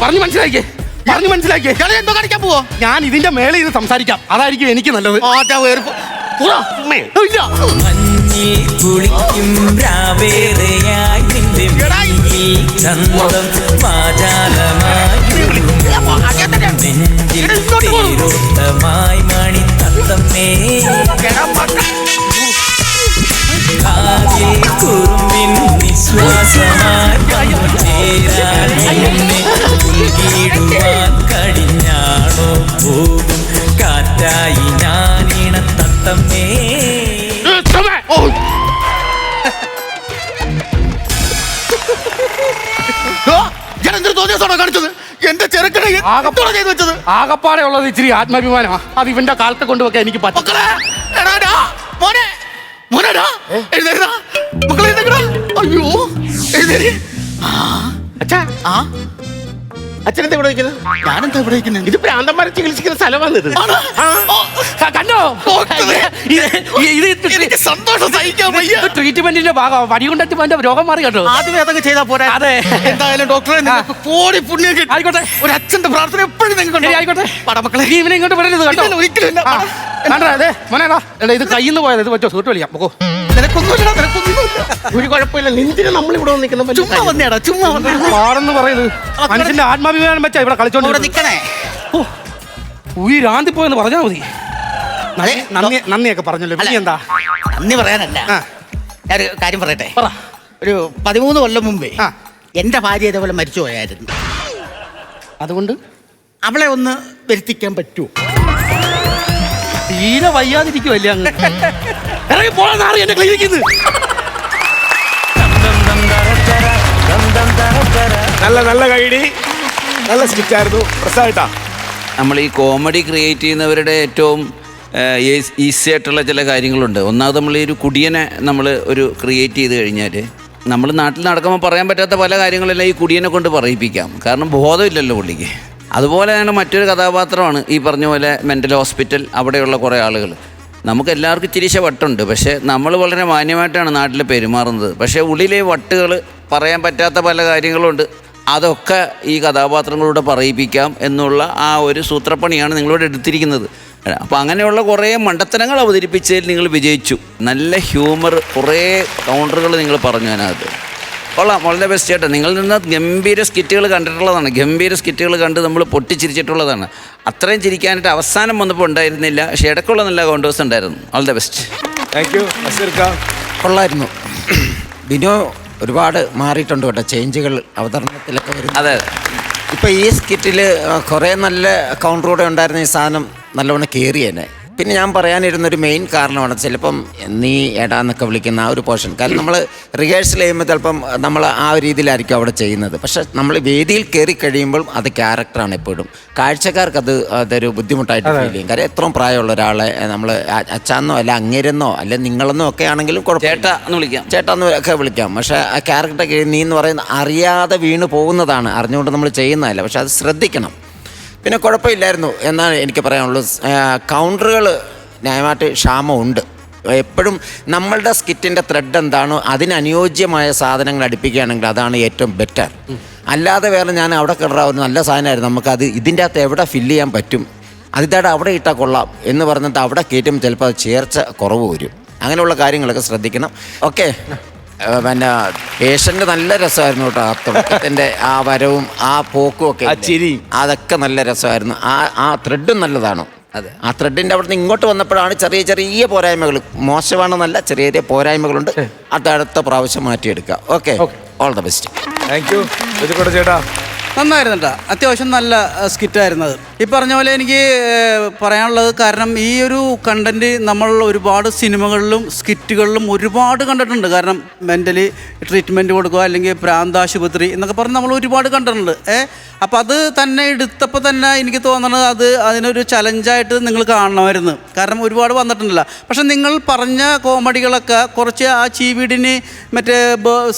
പറഞ്ഞു മനസ്സിലാക്കിയേ, പറഞ്ഞു മനസ്സിലാക്കിയേ. എന്തോ കാണിക്കാൻ പോവോ? ഞാൻ ഇതിന്റെ മേലെ ഇത് സംസാരിക്കാം, അതായിരിക്കും എനിക്ക് നല്ലത്. കുറുമ്പിൻ നിശ്വാസമായി കടിഞ്ഞാണോ പോകും കാറ്റായി ഞാനിണ തത്തമ്മേ. കാണിച്ചത് എന്റെ ചെറുക്കനെ ചെയ്തു വെച്ചത്. ആകപ്പാടെ ഉള്ളത് ഇച്ചിരി ആത്മാഭിമാനമാ. അത് ഇവന്റെ കാലത്തെ കൊണ്ടുവെക്കാൻ എനിക്ക് പറ്റും. അയ്യോ, അച്ഛനെന്താ ഇവിടെ വയ്ക്കുന്നത്? ഞാനെന്താ ഇവിടെ ഇരിക്കുന്നത്? ഇത് പ്രാന്തന്മാരെ ചികിത്സിക്കുന്ന സ്ഥലമാണിത്. കണ്ടോ എനിക്ക് സന്തോഷം സഹിക്കാൻ വയ്യ. ട്രീറ്റ്മെന്റിന്റെ ഭാഗം വടി കൊണ്ടിട്ട് എന്റെ രോഗം മാറി കേട്ടോ. ആദ്യമേ അതൊക്കെ ചെയ്താൽ പോരാ. അതെ. എന്തായാലും ഡോക്ടറെ നിങ്ങൾക്ക് കോടി പുണ്യം കിട്ടും. ആയിക്കോട്ടെ. ഒരു അച്ഛന്റെ പ്രാർത്ഥന എപ്പോഴും നിങ്ങൾക്ക് ആയിക്കോട്ടെ. പടമക്കളെ നീ ഇവനെ ഇങ്ങോട്ട് വരരുത് കേട്ടോ. ഒരിക്കലും ഇല്ല. അതെ മോനേടാ ഇത് കയ്യിൽ നിന്ന് പോയത്. ഇത് പറ്റോ സൂട്ട് വലിയാം പോകോ. നിനക്കൊന്നുമില്ല, നിനക്കൊന്നുമില്ല. ഒരു കുഴപ്പമില്ല. നിന്തിന് നമ്മളിവിടെ വന്നിരിക്കുന്ന ചുമ്മാ വന്നേടാ, ചുമ്മാ വന്നേ. പാടെന്ന് പറയുന്നത് മനുഷ്യന്റെ ആത്മാഭിമാനം വെച്ചാ ഇവിടെ കളിച്ചോണ്ട് നിക്കണേ. ഉയരാന്തി പോയെന്ന് പറഞ്ഞാൽ മതി. നന്ദിയൊക്കെ പറഞ്ഞല്ലോ. നീ എന്താ നന്ദി പറയാനല്ല, ഞാനൊരു കാര്യം പറയട്ടെ. പറ. ഒരു 13 കൊല്ലം മുമ്പേ എന്റെ ഭാര്യ ഇതേപോലെ മരിച്ചു പോയായിരുന്നു. അതുകൊണ്ട് അവളെ ഒന്ന് വരുത്തിക്കാൻ പറ്റുമോ? തീരെ വയ്യാതിരിക്കുമല്ലേ അങ്ങ്. ഇറങ്ങി പോകാൻ എന്നെ ക്ലിനിക്കിന്ന്. നല്ല കൈഡി, നല്ല സ്കിറ്റ് ആയിരുന്നു. പ്രസാദേട്ടാ, നമ്മൾ ഈ കോമഡി ക്രിയേറ്റ് ചെയ്യുന്നവരുടെ ഏറ്റവും ഈസി ആയിട്ടുള്ള ചില കാര്യങ്ങളുണ്ട്. ഒന്നാമത് നമ്മൾ ഈ ഒരു കുടിയനെ നമ്മൾ ഒരു ക്രിയേറ്റ് ചെയ്ത് കഴിഞ്ഞാൽ നമ്മൾ നാട്ടിൽ നടക്കുമ്പോൾ പറയാൻ പറ്റാത്ത പല കാര്യങ്ങളെല്ലാം ഈ കുടിയനെ കൊണ്ട് പറയിപ്പിക്കാം. കാരണം ബോധമില്ലല്ലോ പുള്ളിക്ക്. അതുപോലെ തന്നെ മറ്റൊരു കഥാപാത്രമാണ് ഈ പറഞ്ഞ പോലെ മെൻ്റൽ ഹോസ്പിറ്റൽ, അവിടെയുള്ള കുറേ ആളുകൾ. നമുക്ക് എല്ലാവർക്കും ചിരിശ വട്ടുണ്ട്, പക്ഷേ നമ്മൾ വളരെ മാന്യമായിട്ടാണ് നാട്ടിൽ പെരുമാറുന്നത്. പക്ഷേ ഉള്ളിലെ വട്ടുകൾ പറയാൻ പറ്റാത്ത പല കാര്യങ്ങളുണ്ട്. അതൊക്കെ ഈ കഥാപാത്രങ്ങളിലൂടെ പറയിപ്പിക്കാം എന്നുള്ള ആ ഒരു സൂത്രപ്പണിയാണ് നിങ്ങളോട് എടുത്തിരിക്കുന്നത്. അപ്പോൾ അങ്ങനെയുള്ള കുറേ മണ്ടത്തരങ്ങൾ അവതരിപ്പിച്ചതിൽ നിങ്ങൾ വിജയിച്ചു. നല്ല ഹ്യൂമർ, കുറേ കൗണ്ടറുകൾ നിങ്ങൾ പറഞ്ഞു അതിനകത്ത്. കൊള്ളാം, വളരെ ബെസ്റ്റ് ചേട്ടാ. നിങ്ങളിൽ നിന്ന് ഗംഭീര സ്കിറ്റുകൾ കണ്ടിട്ടുള്ളതാണ്. ഗംഭീര സ്കിറ്റുകൾ കണ്ട് നമ്മൾ പൊട്ടിച്ചിരിച്ചിട്ടുള്ളതാണ്. അത്രയും ചിരിക്കാനായിട്ട് അവസാനം വന്നപ്പോൾ ഉണ്ടായിരുന്നില്ല, പക്ഷേ ഇടയ്ക്കുള്ള നല്ല കൗണ്ടേഴ്സ് ഉണ്ടായിരുന്നു. All the best. Thank U. കൊള്ളായിരുന്നു. ബിനോ ഒരുപാട് മാറിയിട്ടുണ്ട് കേട്ടോ, ചേഞ്ചുകൾ അവതരണത്തിലൊക്കെ വരും. അതെ, ഇപ്പോൾ ഈ സ്കിറ്റിൽ കുറേ നല്ല കൗണ്ടറോടെ ഉണ്ടായിരുന്ന ഈ സാധനം നല്ലവണ്ണം കയറിയേനെ. പിന്നെ ഞാൻ പറയാനിരുന്നൊരു മെയിൻ കാരണമാണ് ചിലപ്പം നീ എടാന്നൊക്കെ വിളിക്കുന്ന ആ ഒരു പോർഷൻ. കാരണം നമ്മൾ റിഹേഴ്സൽ ചെയ്യുമ്പോൾ ചിലപ്പം നമ്മൾ ആ ഒരു രീതിയിലായിരിക്കും അവിടെ ചെയ്യുന്നത്. പക്ഷേ നമ്മൾ വേദിയിൽ കയറി കഴിയുമ്പോൾ അത് ക്യാരക്ടറാണ് എപ്പോഴും. കാഴ്ചക്കാർക്ക് അതൊരു ബുദ്ധിമുട്ടായിട്ട് ഫീൽ ചെയ്യും. കാര്യം എത്രയും പ്രായമുള്ള ഒരാളെ നമ്മൾ അച്ഛന്നോ അല്ല അങ്ങേരെന്നോ അല്ലെ നിങ്ങളെന്നോ ഒക്കെ ആണെങ്കിലും ചേട്ടാ എന്ന് വിളിക്കാം, ചേട്ടാന്ന് ഒക്കെ വിളിക്കാം. പക്ഷേ ആ ക്യാരക്ടർ നീ എന്ന് പറയുന്നത് അറിയാതെ വീണ് പോകുന്നതാണ്, അറിഞ്ഞുകൊണ്ട് നമ്മൾ ചെയ്യുന്നതല്ല. പക്ഷെ അത് ശ്രദ്ധിക്കണം. പിന്നെ കുഴപ്പമില്ലായിരുന്നു എന്നാണ് എനിക്ക് പറയാനുള്ളത്. കൗണ്ടറുകൾ ന്യായമായിട്ട് ക്ഷാമമുണ്ട്. എപ്പോഴും നമ്മളുടെ സ്കിറ്റിൻ്റെ ത്രെഡ് എന്താണോ അതിനനുയോജ്യമായ സാധനങ്ങൾ അടുപ്പിക്കുകയാണെങ്കിൽ അതാണ് ഏറ്റവും ബെറ്റർ. അല്ലാതെ വേറെ ഞാൻ അവിടെ കിടറാ ഒരു നല്ല സാധനമായിരുന്നു, നമുക്കത് ഇതിൻ്റെ അകത്ത് എവിടെ ഫില്ല് ചെയ്യാൻ പറ്റും, അതിതായിട്ട് അവിടെ ഇട്ടാൽ കൊള്ളാം എന്ന് പറഞ്ഞിട്ട് അവിടെ കയറ്റുമ്പോൾ ചിലപ്പോൾ അത് ചേർച്ച കുറവ് വരും. അങ്ങനെയുള്ള കാര്യങ്ങളൊക്കെ ശ്രദ്ധിക്കണം. ഓക്കെ. പിന്നെ പേഷ്യൻ്റ് നല്ല രസമായിരുന്നു കേട്ടോ. ആ തുടക്കത്തിൻ്റെ ആ വരവും ആ പോക്കും ഒക്കെ, അതൊക്കെ നല്ല രസമായിരുന്നു. ആ ത്രെഡും നല്ലതാണ്. അതെ, ആ ത്രെഡിൻ്റെ അവിടെ നിന്ന് ഇങ്ങോട്ട് വന്നപ്പോഴാണ് ചെറിയ പോരായ്മകൾ, മോശമാണെന്നല്ല, ചെറിയ പോരായ്മകളുണ്ട്. അത് അടുത്ത പ്രാവശ്യം മാറ്റിയെടുക്കുക. Okay, all the best. Thank you. ചേട്ടാ, നന്നായിരുന്നു കേട്ടോ, അത്യാവശ്യം നല്ല സ്കിറ്റായിരുന്നത്. ഈ പറഞ്ഞ പോലെ എനിക്ക് പറയാനുള്ളത്, കാരണം ഈ ഒരു കണ്ടന്റ് നമ്മൾ ഒരുപാട് സിനിമകളിലും സ്കിറ്റുകളിലും ഒരുപാട് കണ്ടിട്ടുണ്ട്. കാരണം മെൻ്റലി ട്രീറ്റ്മെൻറ്റ് കൊടുക്കുക, അല്ലെങ്കിൽ പ്രാന്താശുപത്രി എന്നൊക്കെ പറഞ്ഞ് നമ്മൾ ഒരുപാട് കണ്ടിട്ടുണ്ട്. അപ്പോൾ അത് തന്നെ എടുത്തപ്പോൾ തന്നെ എനിക്ക് തോന്നുന്നത് അതിനൊരു ചലഞ്ചായിട്ട് നിങ്ങൾ കാണണമായിരുന്നു. കാരണം ഒരുപാട് വന്നിട്ടുണ്ടല്ലോ. പക്ഷെ നിങ്ങൾ പറഞ്ഞ കോമഡികളൊക്കെ കുറച്ച് ആ ചീവീടിന് മറ്റേ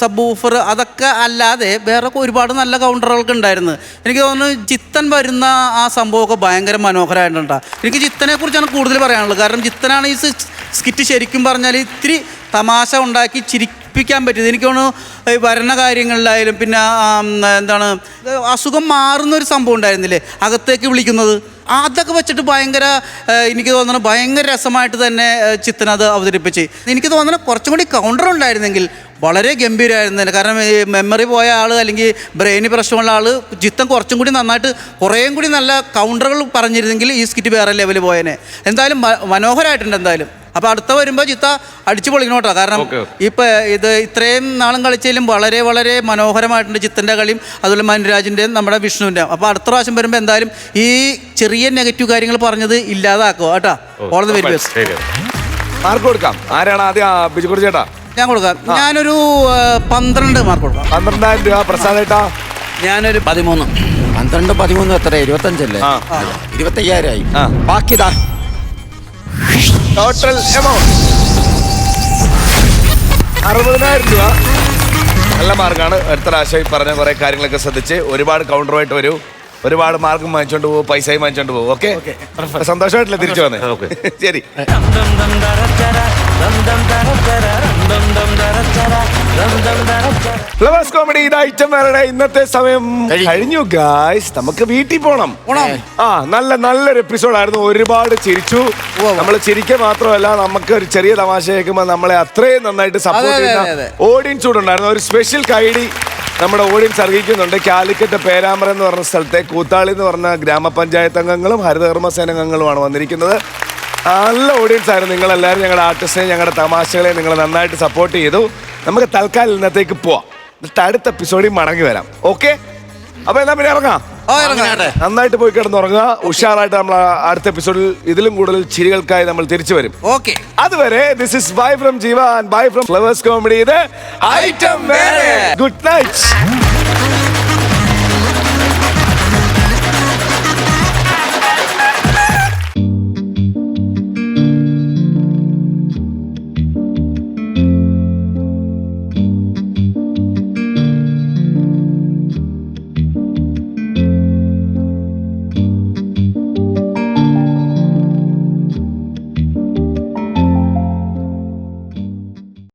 സബ് ഊഫർ അതൊക്കെ അല്ലാതെ വേറെ ഒരുപാട് നല്ല കൗണ്ടറുകൾക്ക് ഉണ്ടായിരുന്നു. എനിക്ക് തോന്നുന്നു ചിത്തൻ വരുന്ന ആ സംഭവമൊക്കെ ഭയങ്കര മനോഹരമായിട്ടുണ്ട്. എനിക്ക് ചിത്തനെ കുറിച്ചാണ് കൂടുതൽ പറയാനുള്ളത്. കാരണം ചിത്തനാണ് ഈ സ്കിറ്റ് ശരിക്കും പറഞ്ഞാൽ ഇത്തിരി തമാശ ഉണ്ടാക്കി ചിരിപ്പിക്കാൻ പറ്റിയത്. എനിക്ക് തോന്നുന്നു വരണ കാര്യങ്ങളിലായാലും പിന്നെ എന്താണ് അസുഖം മാറുന്നൊരു സംഭവം ഉണ്ടായിരുന്നില്ലേ, അകത്തേക്ക് വിളിക്കുന്നത്, അതൊക്കെ വെച്ചിട്ട് ഭയങ്കര എനിക്ക് തോന്നുന്നു ഭയങ്കര രസമായിട്ട് തന്നെ ചിത്തനത് അവതരിപ്പിച്ച്. എനിക്ക് തോന്നുന്നു കുറച്ചും കൂടി കൗണ്ടർ ഉണ്ടായിരുന്നെങ്കിൽ വളരെ ഗംഭീരമായിരുന്നില്ല. കാരണം ഈ മെമ്മറി പോയ ആൾ അല്ലെങ്കിൽ ബ്രെയിന് പ്രശ്നമുള്ള ആൾ ചിത്തൻ കുറച്ചും കൂടി നന്നായിട്ട് കുറേയും കൂടി നല്ല കൗണ്ടറുകൾ പറഞ്ഞിരുന്നെങ്കിൽ ഈ സ്കിറ്റ് വേറെ ലെവലിൽ പോയേനെ. എന്തായാലും മനോഹരമായിട്ടുണ്ട് എന്തായാലും. അപ്പോൾ അടുത്ത വരുമ്പോൾ ചിത്ത അടിച്ചു പൊളിക്കണോട്ടോ. കാരണം ഇപ്പം ഇത് ഇത്രയും നാളും കളിച്ചാലും വളരെ വളരെ മനോഹരമായിട്ടുണ്ട് ചിത്തൻ്റെ കളിയും, അതുപോലെ മനുരാജിൻ്റെയും നമ്മുടെ വിഷ്ണുവിൻ്റെയും. അപ്പോൾ അടുത്ത പ്രാവശ്യം വരുമ്പോൾ എന്തായാലും ഈ ചെറിയ നെഗറ്റീവ് കാര്യങ്ങൾ പറഞ്ഞത് ഇല്ലാതാക്കുക കേട്ടോ. All the very best. Mark കൊടുക്കാം. ആരാണ് ആദ്യം? ബിജുക്കുറി ചേട്ടാ. ഞാൻ കൊടുക്കാം. ഞാനൊരു 12 മാർക്ക് കൊടുക്കാം. 12,000 രൂപ. പ്രസാദേട്ടാ, ഞാനൊരു 13. 12 13 എത്ര? 25 അല്ലേ? 25,000 ആയി. ബാക്കിതാ ടോട്ടൽ എമൗണ്ട് 60,000 രൂപ. നല്ല മാർക്കാണ്. അടുത്ത പ്രാവശ്യം പറഞ്ഞ കുറെ കാര്യങ്ങളൊക്കെ ശ്രദ്ധിച്ച് ഒരുപാട് കൗണ്ടറുമായിട്ട് വരൂ. ഒരുപാട് മാർക്കും വാങ്ങിച്ചോണ്ട് പോകും, പൈസയും വാങ്ങിച്ചോണ്ട് പോകും. ഓക്കെ, സന്തോഷമായിട്ടില്ല തിരിച്ചു വന്നേ. ശരി. ഫ്ലവേഴ്സ് കോമഡി ഇത് ഐറ്റം വേറെ ഇന്നത്തെ സമയം കഴിഞ്ഞു ഗായ്സ്. നമുക്ക് വീട്ടിൽ പോണം. നല്ലൊരു എപ്പിസോഡായിരുന്നു. ഒരുപാട് ചിരിച്ചു. നമ്മൾ ചിരിക്കുക മാത്രമല്ല, നമുക്ക് ഒരു ചെറിയ തമാശ കേൾക്കുമ്പോൾ നമ്മളെ അത്രയും നന്നായിട്ട് സപ്പോർട്ട് ചെയ്യുന്ന ഓഡിയൻസ് കൂടെ ഉണ്ടായിരുന്നു. ഒരു സ്പെഷ്യൽ കൈഡി നമ്മുടെ ഓഡിയൻസ് അറിയിക്കുന്നുണ്ട്. കാലിക്കറ്റ് പേരാമ്പ്ര എന്ന് പറഞ്ഞ സ്ഥലത്തെ കൂത്താളി എന്ന് പറഞ്ഞ ഗ്രാമപഞ്ചായത്ത് അംഗങ്ങളും ഹരിതകർമ്മസേന അംഗങ്ങളുമാണ് വന്നിരിക്കുന്നത്. നല്ല ഓഡിയൻസ് ആയിരുന്നു നിങ്ങളെല്ലാവരും. ഞങ്ങളുടെ ആർട്ടിസ്റ്റിനെ, ഞങ്ങളുടെ തമാശകളെ നിങ്ങൾ നന്നായിട്ട് സപ്പോർട്ട് ചെയ്തു. നമുക്ക് തൽക്കാലം ഇന്നത്തേക്ക് പോവാം. എന്നിട്ട് അടുത്ത എപ്പിസോഡിൽ മടങ്ങി വരാം. ഓക്കെ, അപ്പൊ എന്നാ പിന്നെ ഇറങ്ങാം. നന്നായിട്ട് പോയി കിടന്നുറങ്ങുക. ഉഷാറായിട്ട് നമ്മൾ അടുത്ത എപ്പിസോഡിൽ ഇതിലും കൂടുതൽ ചിരികൾക്കായി നമ്മൾ തിരിച്ചു വരും. ഓക്കെ, അതുവരെ ദിസ് ഇസ് ബൈ ഫ്രം ജീവ and bye from flowers comedy. ഇത് ഐറ്റം വേറെ. Good night.